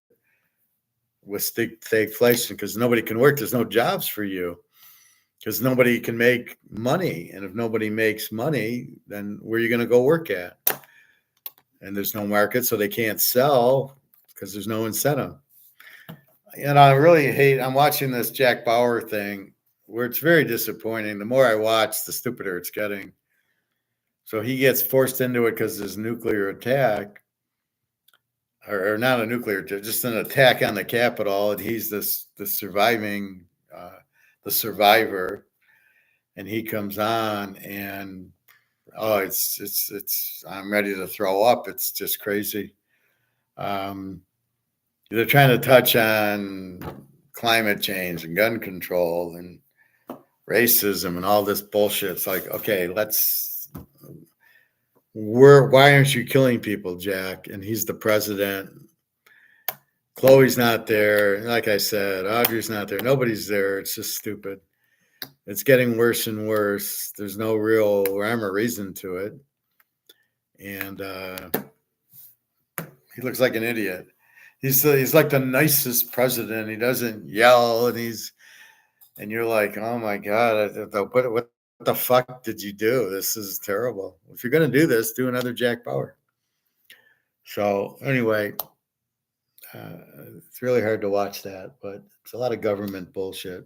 with stagflation because nobody can work. There's no jobs for you because nobody can make money, and if nobody makes money, then where are you going to go work at? And there's no market, so they can't sell because there's no incentive. And I really hate. I'm watching this Jack Bauer thing where it's very disappointing. The more I watch, the stupider it's getting. So he gets forced into it because of his nuclear attack, or not a nuclear attack, just an attack on the Capitol, and he's the surviving, the survivor, and he comes on, and oh, it's I'm ready to throw up. It's just crazy. They're trying to touch on climate change and gun control and racism and all this bullshit. It's like, okay, why aren't you killing people, Jack? And he's the president. Chloe's not there. Like I said, Audrey's not there. Nobody's there. It's just stupid. It's getting worse and worse. There's no real rhyme or reason to it. And he looks like an idiot. He's like the nicest president. He doesn't yell, and you're like, oh my God, what the fuck did you do? This is terrible. If you're going to do this, do another Jack Bauer. So anyway, it's really hard to watch that, but it's a lot of government bullshit.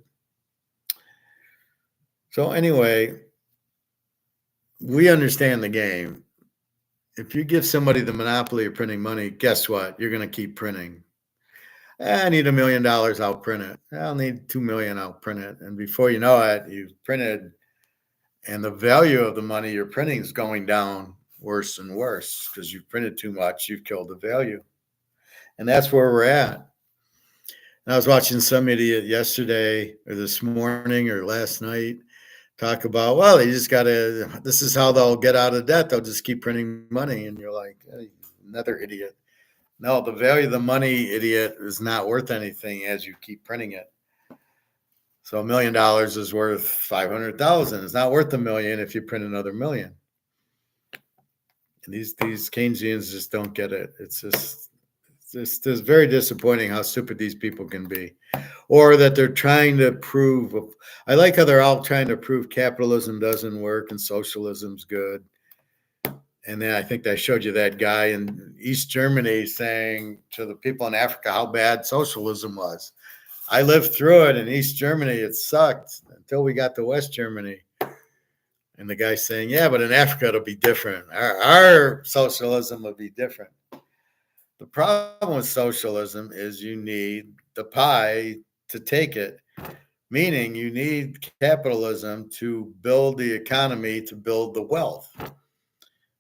So anyway, we understand the game. If you give somebody the monopoly of printing money, guess what? You're going to keep printing. I need $1 million, I'll print it. I'll need 2 million, I'll print it. And before you know it, you've printed, and the value of the money you're printing is going down worse and worse because you've printed too much, you've killed the value. And that's where we're at. And I was watching some idiot yesterday or this morning or last night talk about, well, they just got to, this is how they'll get out of debt. They'll just keep printing money. And you're like, hey, another idiot. No, the value of the money, idiot, is not worth anything as you keep printing it. So $1 million is worth 500,000. It's not worth $1 million if you print another million. And these Keynesians just don't get it. It's very disappointing how stupid these people can be, or that they're trying to prove. I like how they're all trying to prove capitalism doesn't work and socialism's good. And then I think I showed you that guy in East Germany saying to the people in Africa how bad socialism was. I lived through it in East Germany. It sucked until we got to West Germany. And the guy saying, yeah, but in Africa, it'll be different. Our socialism will be different. The problem with socialism is you need the pie to take it, meaning you need capitalism to build the economy, to build the wealth.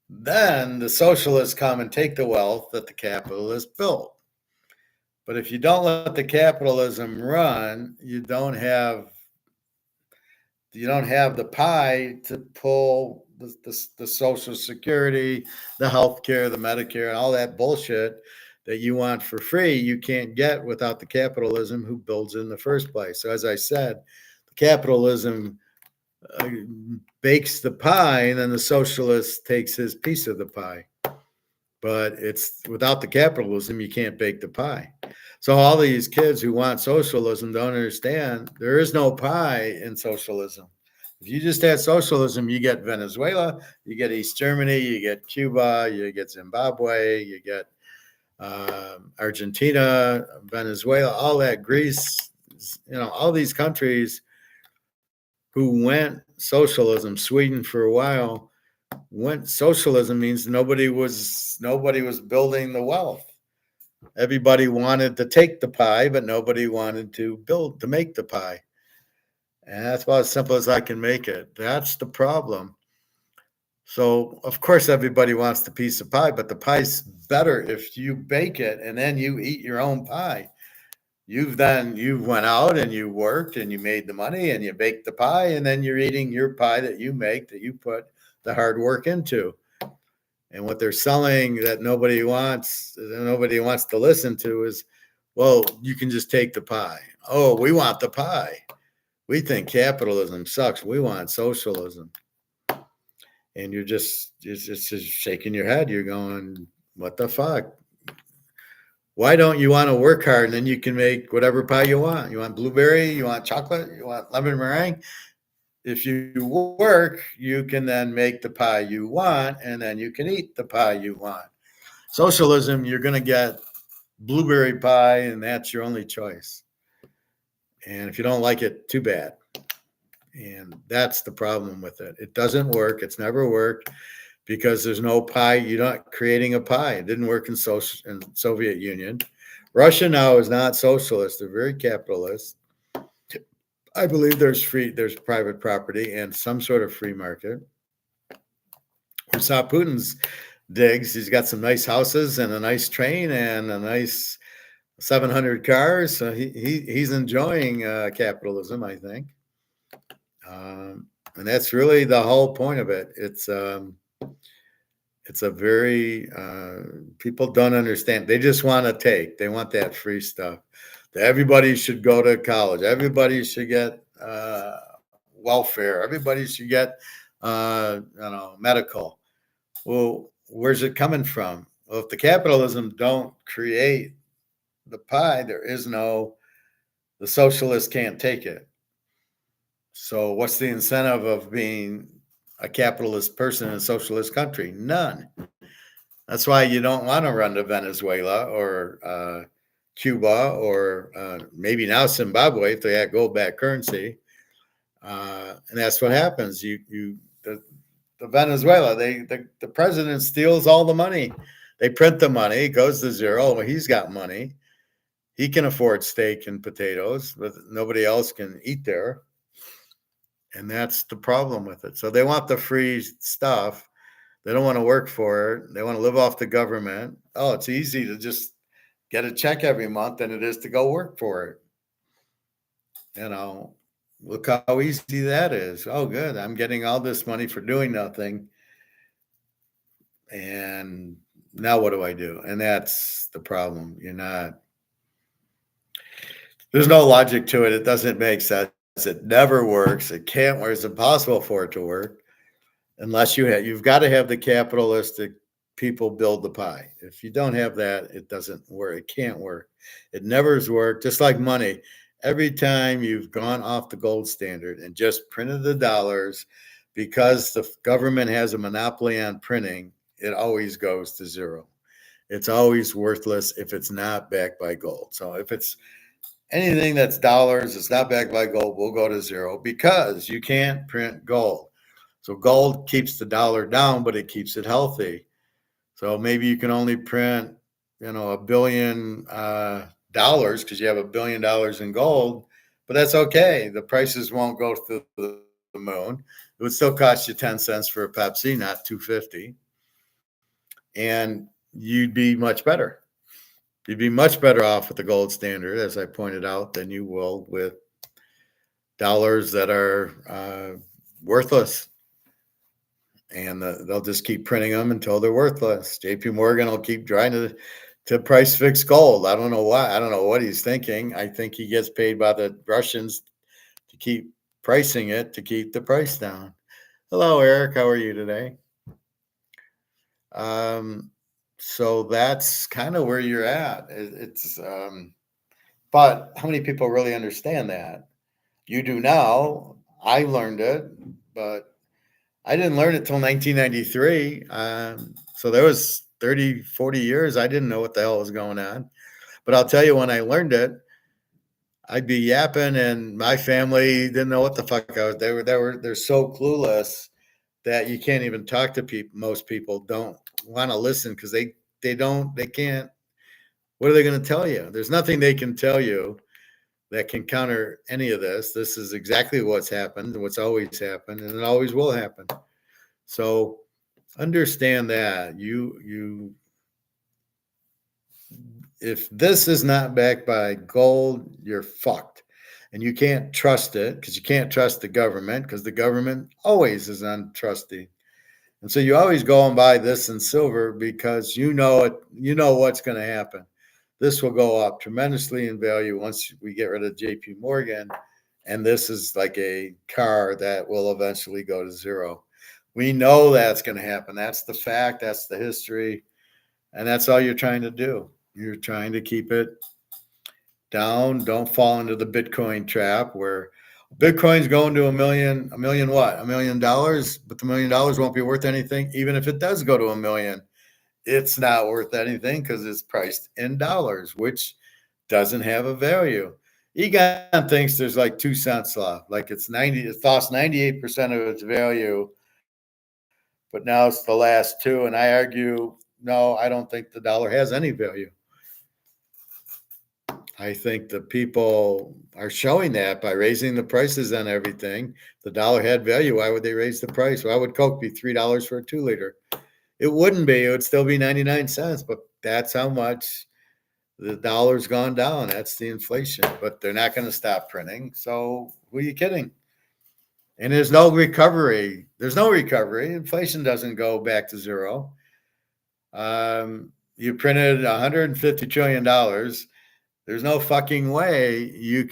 Then the socialists come and take the wealth that the capitalists built. But if you don't let the capitalism run, you don't have the pie to pull the Social Security, the healthcare, the Medicare, and all that bullshit that you want for free. You can't get without the capitalism who builds it in the first place. So as I said, the capitalism bakes the pie, and then the socialist takes his piece of the pie. But it's without the capitalism, you can't bake the pie. So all these kids who want socialism don't understand there is no pie in socialism. If you just had socialism, you get Venezuela, you get East Germany, you get Cuba, you get Zimbabwe, you get Argentina, Venezuela, all that, Greece, all these countries who went socialism. Sweden for a while went socialism, means nobody was building the wealth. Everybody wanted to take the pie, but nobody wanted to make the pie. And that's about as simple as I can make it. That's the problem. So, of course, everybody wants the piece of pie, but the pie's better if you bake it and then you eat your own pie. You went out and you worked and you made the money and you baked the pie, and then you're eating your pie that you make, that you put the hard work into. And what they're selling that nobody wants to listen to is, well, you can just take the pie. Oh, we want the pie. We think capitalism sucks. We want socialism. And you're just shaking your head. You're going, what the fuck? Why don't you want to work hard and then you can make whatever pie you want? You want blueberry, you want chocolate, you want lemon meringue. If you work, you can then make the pie you want, and then you can eat the pie you want. Socialism, you're going to get blueberry pie, and that's your only choice. And if you don't like it, too bad. And that's the problem with it. It doesn't work. It's never worked because there's no pie. You're not creating a pie. It didn't work in Soviet Union. Russia now is not socialist. They're very capitalist. I believe there's private property and some sort of free market. We saw Putin's digs. He's got some nice houses and a nice train and a nice 700 cars. So he's enjoying capitalism, I think. And that's really the whole point of it. It's a very people don't understand. They just want to take. They want that free stuff. Everybody should go to college. Everybody should get welfare. Everybody should get medical. Well, where's it coming from? Well, if the capitalism don't create the pie, the socialists can't take it. So what's the incentive of being a capitalist person in a socialist country? None. That's why you don't want to run to Venezuela or Cuba or maybe now Zimbabwe if they had gold-backed currency. And that's what happens. The Venezuela, the president steals all the money. They print the money, it goes to zero. Well, he's got money. He can afford steak and potatoes, but nobody else can eat there. And that's the problem with it. So they want the free stuff. They don't want to work for it. They want to live off the government. Oh, it's easy to just get a check every month than it is to go work for it. Look how easy that is. Oh, good. I'm getting all this money for doing nothing. And now what do I do? And that's the problem. There's no logic to it. It doesn't make sense. It never works. It can't work. It's impossible for it to work unless you've got to have the capitalistic people build the pie. If you don't have that, it doesn't work. It can't work. It never has worked. Just like money. Every time you've gone off the gold standard and just printed the dollars because the government has a monopoly on printing, it always goes to zero. It's always worthless if it's not backed by gold. So if it's anything that's dollars, it's not backed by gold, will go to zero because you can't print gold. So gold keeps the dollar down, but it keeps it healthy. So maybe you can only print, $1 billion because you have $1 billion in gold, but that's okay. The prices won't go through the moon. It would still cost you 10 cents for a Pepsi, not $2.50. And you'd be much better. You'd be much better off with the gold standard, as I pointed out, than you will with dollars that are worthless. And they'll just keep printing them until they're worthless. JP Morgan will keep trying to price fix gold. I don't know why. I don't know what he's thinking. I think he gets paid by the Russians to keep pricing it to keep the price down. Hello, Eric. How are you today? So that's kind of where you're at. But how many people really understand that? You do now. I learned it, but I didn't learn it till 1993. So there was 30, 40 years. I didn't know what the hell was going on. But I'll tell you, when I learned it, I'd be yapping and my family didn't know what the fuck I was. They're so clueless that you can't even talk to people. Most people don't want to listen because they can't. What are they going to tell you? There's nothing they can tell you that can counter any of this. This is exactly what's happened, what's always happened, and it always will happen. So understand that if this is not backed by gold, you're fucked. And you can't trust it because you can't trust the government because the government always is untrusty. And so you always go and buy this in silver because you know it, you know what's going to happen. This will go up tremendously in value once we get rid of JP Morgan. And this is like a car that will eventually go to zero. We know that's going to happen. That's the fact. That's the history. And that's all you're trying to do. You're trying to keep it down. Don't fall into the Bitcoin trap where Bitcoin's going to a million what? $1 million, but the $1 million won't be worth anything. Even if it does go to a million, it's not worth anything because it's priced in dollars, which doesn't have a value. Egon thinks there's like 2 cents left. Like it lost 98% of its value, but now it's the last two. And I argue, no, I don't think the dollar has any value. I think the people are showing that by raising the prices on everything. The dollar had value. Why would they raise the price? Why would Coke be $3 for a 2-liter? It wouldn't be. It would still be 99 cents, but that's how much the dollar's gone down. That's the inflation, but they're not going to stop printing. So who are you kidding? And there's no recovery. There's no recovery. Inflation doesn't go back to zero. You printed $150 trillion. There's no fucking way you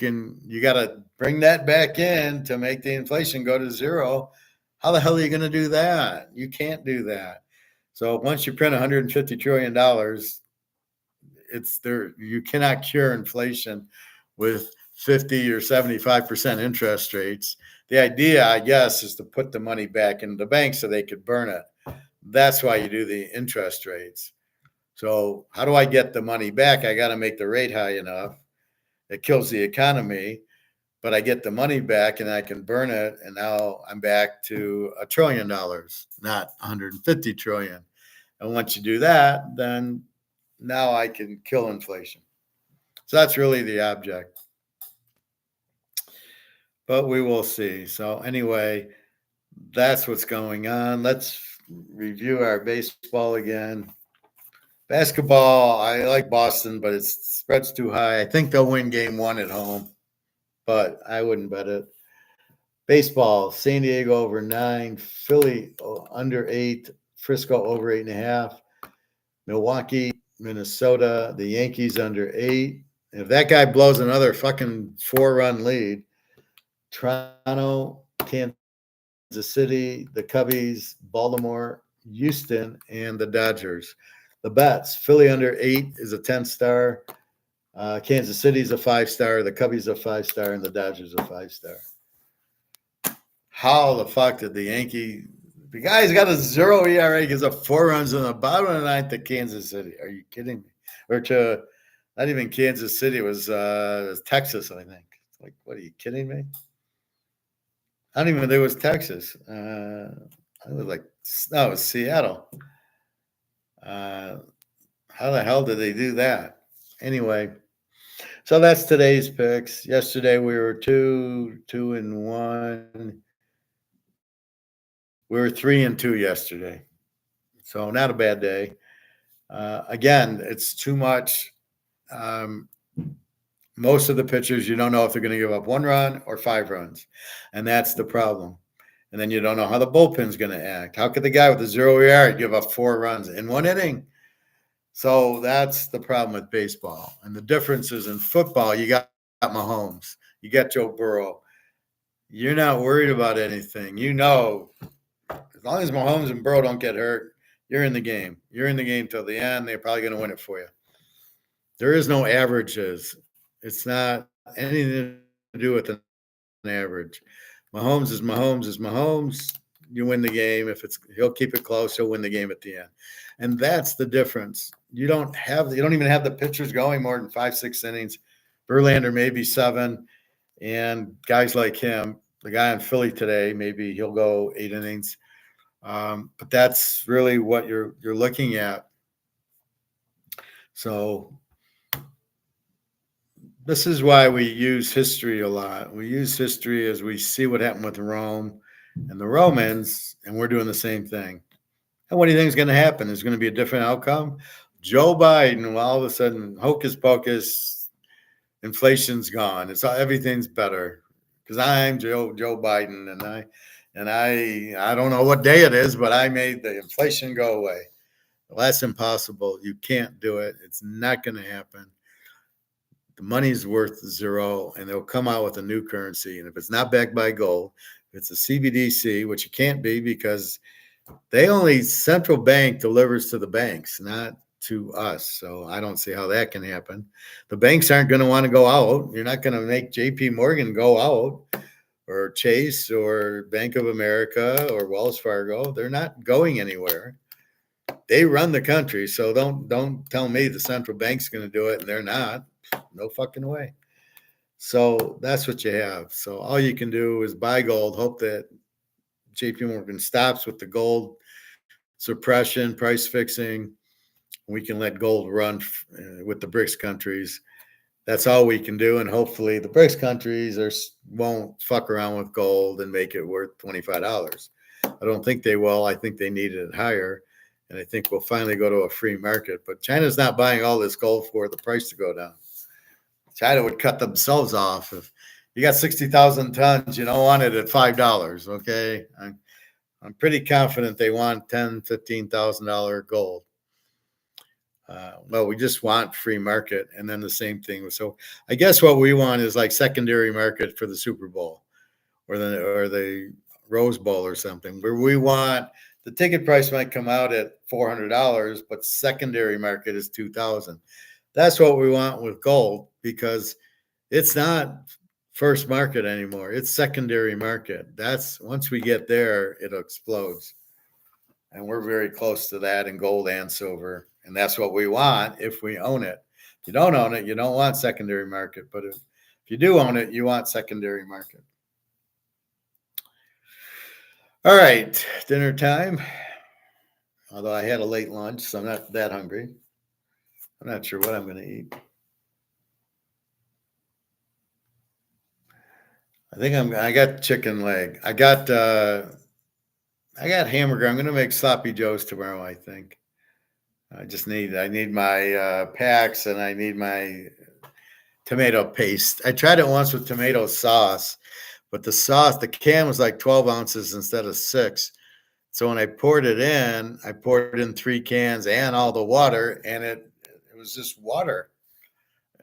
got to bring that back in to make the inflation go to zero. How the hell are you going to do that? You can't do that. So once you print $150 trillion, it's there. You cannot cure inflation with 50 or 75% interest rates. The idea, I guess, is to put the money back in the bank so they could burn it. That's why you do the interest rates. So how do I get the money back? I got to make the rate high enough. It kills the economy, but I get the money back and I can burn it. And now I'm back to $1 trillion, not 150 trillion. And once you do that, then now I can kill inflation. So that's really the object. But we will see. So anyway, that's what's going on. Let's review our baseball again. Basketball, I like Boston, but its spread's too high. I think they'll win game 1 at home, but I wouldn't bet it. Baseball, San Diego over 9, Philly under 8, Frisco over 8.5, Milwaukee, Minnesota, the Yankees under 8. If that guy blows another fucking 4-run lead, Toronto, Kansas City, the Cubbies, Baltimore, Houston, and the Dodgers. The bets, Philly under 8 is a 10-star. Kansas City's a 5-star. The Cubbies a 5-star, and the Dodgers a 5-star. How the fuck did the guy's got a 0 ERA, gives up 4 runs in the bottom of the ninth to Kansas City? Are you kidding me? Or to not even Kansas City, it was Texas, I think. Like, what are you kidding me? I don't even think it was Texas. It was Seattle. How the hell did they do that? Anyway, so that's today's picks. Yesterday we were 2-1. We were 3-2 yesterday. So not a bad day. Again, it's too much. Most of the pitchers, you don't know if they're going to give up 1 run or 5 runs. And that's the problem. And then you don't know how the bullpen's going to act. How could the guy with a 0 ERA give up 4 runs in 1 inning? So that's the problem with baseball. And the difference is in football, you got Mahomes. You got Joe Burrow. You're not worried about anything. You know, as long as Mahomes and Burrow don't get hurt, you're in the game. You're in the game till the end. They're probably going to win it for you. There is no averages. It's not anything to do with an average. Mahomes is Mahomes. You win the game. He'll keep it close, he'll win the game at the end. And that's the difference. You don't even have the pitchers going more than 5-6 innings. Verlander maybe 7, and guys like him, the guy in Philly today, maybe he'll go 8 innings. But that's really what you're looking at. So this is why we use history a lot. We use history as we see what happened with Rome and the Romans, and we're doing the same thing. And what do you think is going to happen? Is going to be a different outcome? Joe Biden, well, all of a sudden, hocus pocus, inflation's gone. Everything's better because I'm Joe Biden, and I don't know what day it is, but I made the inflation go away. Well, that's impossible. You can't do it. It's not going to happen. The money's worth zero, and they'll come out with a new currency. And if it's not backed by gold, if it's a CBDC, which it can't be because central bank delivers to the banks, not to us. So I don't see how that can happen. The banks aren't going to want to go out. You're not going to make JP Morgan go out, or Chase or Bank of America or Wells Fargo. They're not going anywhere. They run the country. So don't tell me the central bank's going to do it and they're not. No fucking way. So that's what you have. So all you can do is buy gold, hope that JP Morgan stops with the gold suppression, price fixing. We can let gold run with the BRICS countries. That's all we can do. And hopefully the BRICS countries won't fuck around with gold and make it worth $25. I don't think they will. I think they need it higher. And I think we'll finally go to a free market. But China's not buying all this gold for the price to go down. China would cut themselves off. If you got 60,000 tons, you don't want it at $5, okay? I'm pretty confident they want $10,000, $15,000 gold. Well, we just want free market, and then the same thing. So I guess what we want is like secondary market for the Super Bowl or the Rose Bowl or something, where we want the ticket price might come out at $400, but secondary market is $2,000. That's what we want with gold because it's not first market anymore. It's secondary market. That's once we get there, it explodes. And we're very close to that in gold and silver. And that's what we want if we own it. If you don't own it, you don't want secondary market. But if you do own it, you want secondary market. All right, dinner time. Although I had a late lunch, so I'm not that hungry. I'm not sure what I'm going to eat. I got chicken leg. I got hamburger. I'm going to make sloppy joes tomorrow, I think. I need my packs and I need my tomato paste. I tried it once with tomato sauce, but the can was like 12 ounces instead of 6. So when I poured it in 3 cans and all the water, and it was just water.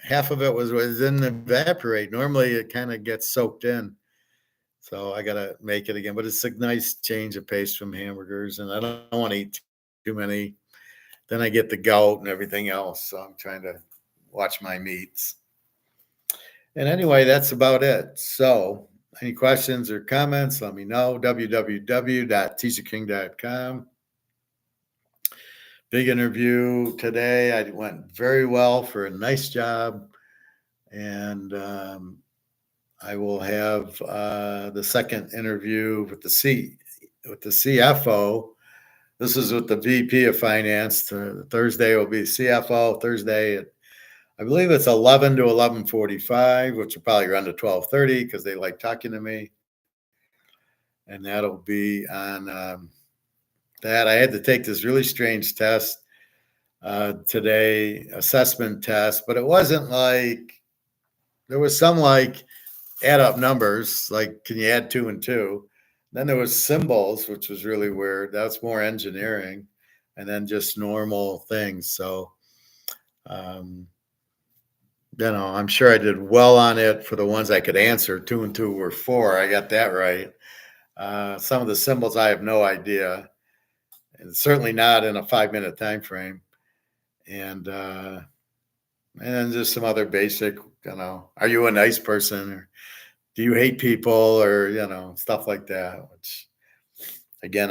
Half of it didn't evaporate. Normally it kind of gets soaked in. So I got to make it again, but it's a nice change of pace from hamburgers, and I don't want to eat too many. Then I get the gout and everything else. So I'm trying to watch my meats. And anyway, that's about it. So any questions or comments, let me know. www.teaserking.com. Big interview today. I went very well for a nice job. And I will have the second interview with the CFO. This is with the VP of Finance. Thursday will be CFO. Thursday, I believe it's 11 to 11:45, which will probably run to 12:30 because they like talking to me. And that'll be on that. I had to take this really strange test today, assessment test, but it wasn't like, there was some like add up numbers, like can you add 2 and 2? Then there was symbols, which was really weird. That's more engineering, and then just normal things. So, I'm sure I did well on it for the ones I could answer. 2 and 2 were 4. I got that right. Some of the symbols I have no idea, and certainly not in a 5-minute time frame. And then just some other basic, are you a nice person, or do you hate people, or stuff like that, which again,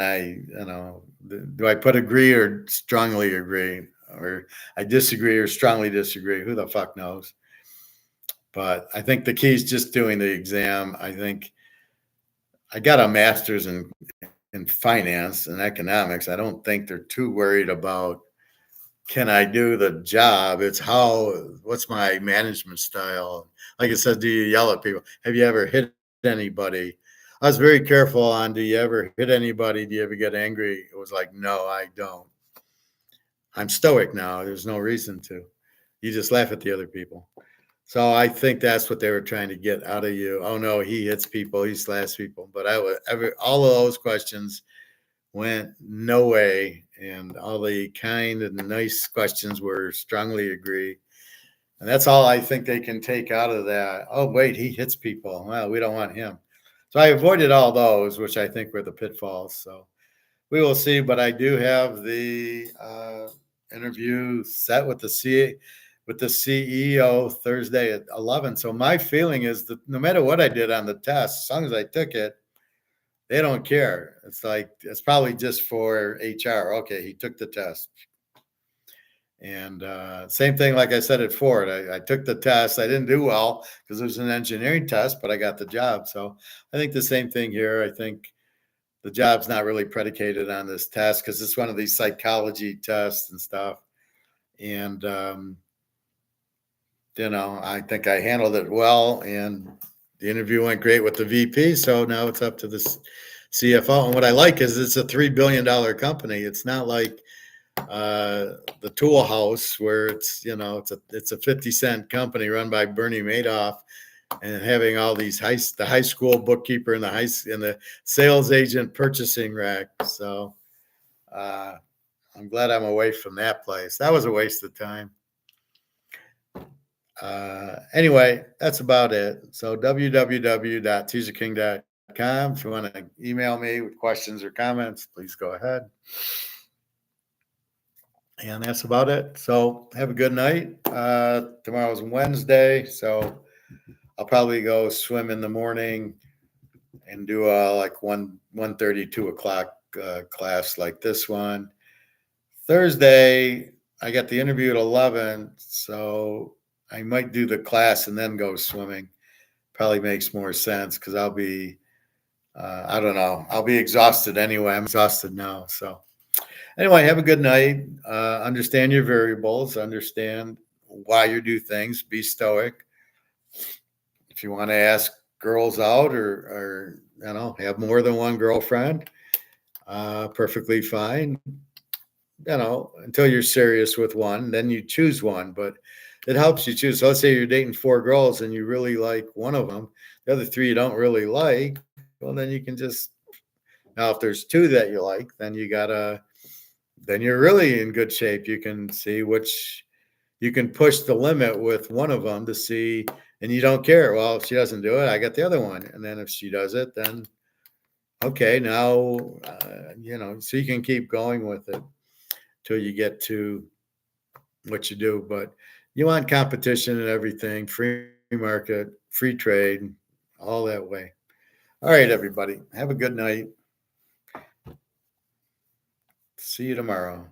do I put agree or strongly agree, or I disagree or strongly disagree? Who the fuck knows? But I think the key is just doing the exam. I think I got a master's in finance and economics. I don't think they're too worried about can I do the job. It's what's my management style? Like I said, do you yell at people? Have you ever hit anybody? I was very careful on, do you ever hit anybody? Do you ever get angry? It was like, no, I don't. I'm stoic now. There's no reason to. You just laugh at the other people. So I think that's what they were trying to get out of you. Oh no, he hits people, he slaps people. But all of those questions went no way, and all the kind and nice questions were strongly agree. And that's all I think they can take out of that. Oh wait, he hits people. Well, we don't want him. So I avoided all those, which I think were the pitfalls. So we will see. But I do have the interview set with the CEO Thursday at 11. So my feeling is that no matter what I did on the test, as long as I took it, they don't care. It's like it's probably just for HR. Okay, he took the test. And same thing, like I said at Ford, I took the test. I didn't do well because it was an engineering test, but I got the job. So I think the same thing here. I think the job's not really predicated on this test because it's one of these psychology tests and stuff. And I think I handled it well, and the interview went great with the VP. So now it's up to the CFO. And what I like is it's a $3 billion company. It's not like the Tool House where it's it's a 50-cent company run by Bernie Madoff, and having all these the high school bookkeeper and the sales agent purchasing rack. So I'm glad I'm away from that place. That was a waste of time. Anyway, that's about it. So www.teaserking.com. If you want to email me with questions or comments, please go ahead. And that's about it. So have a good night. Tomorrow's Wednesday, so I'll probably go swim in the morning and do like 1:30, 2:00 class like this one. Thursday, I got the interview at 11, so I might do the class and then go swimming. Probably makes more sense because I'll be, I don't know, I'll be exhausted anyway. I'm exhausted now. So anyway, have a good night. Understand your variables, understand why you do things, be stoic. If you want to ask girls out or have more than one girlfriend, perfectly fine. Until you're serious with one, then you choose one, but it helps you choose. So let's say you're dating 4 girls and you really like one of them, the other 3 you don't really like. Well, then you can just, now if there's 2 that you like, then you're really in good shape. You can see which, you can push the limit with one of them to see, and you don't care. Well, if she doesn't do it, I got the other one. And then if she does it, then okay, now, so you can keep going with it till you get to what you do. But you want competition and everything, free market, free trade, all that way. All right, everybody. Have a good night. See you tomorrow.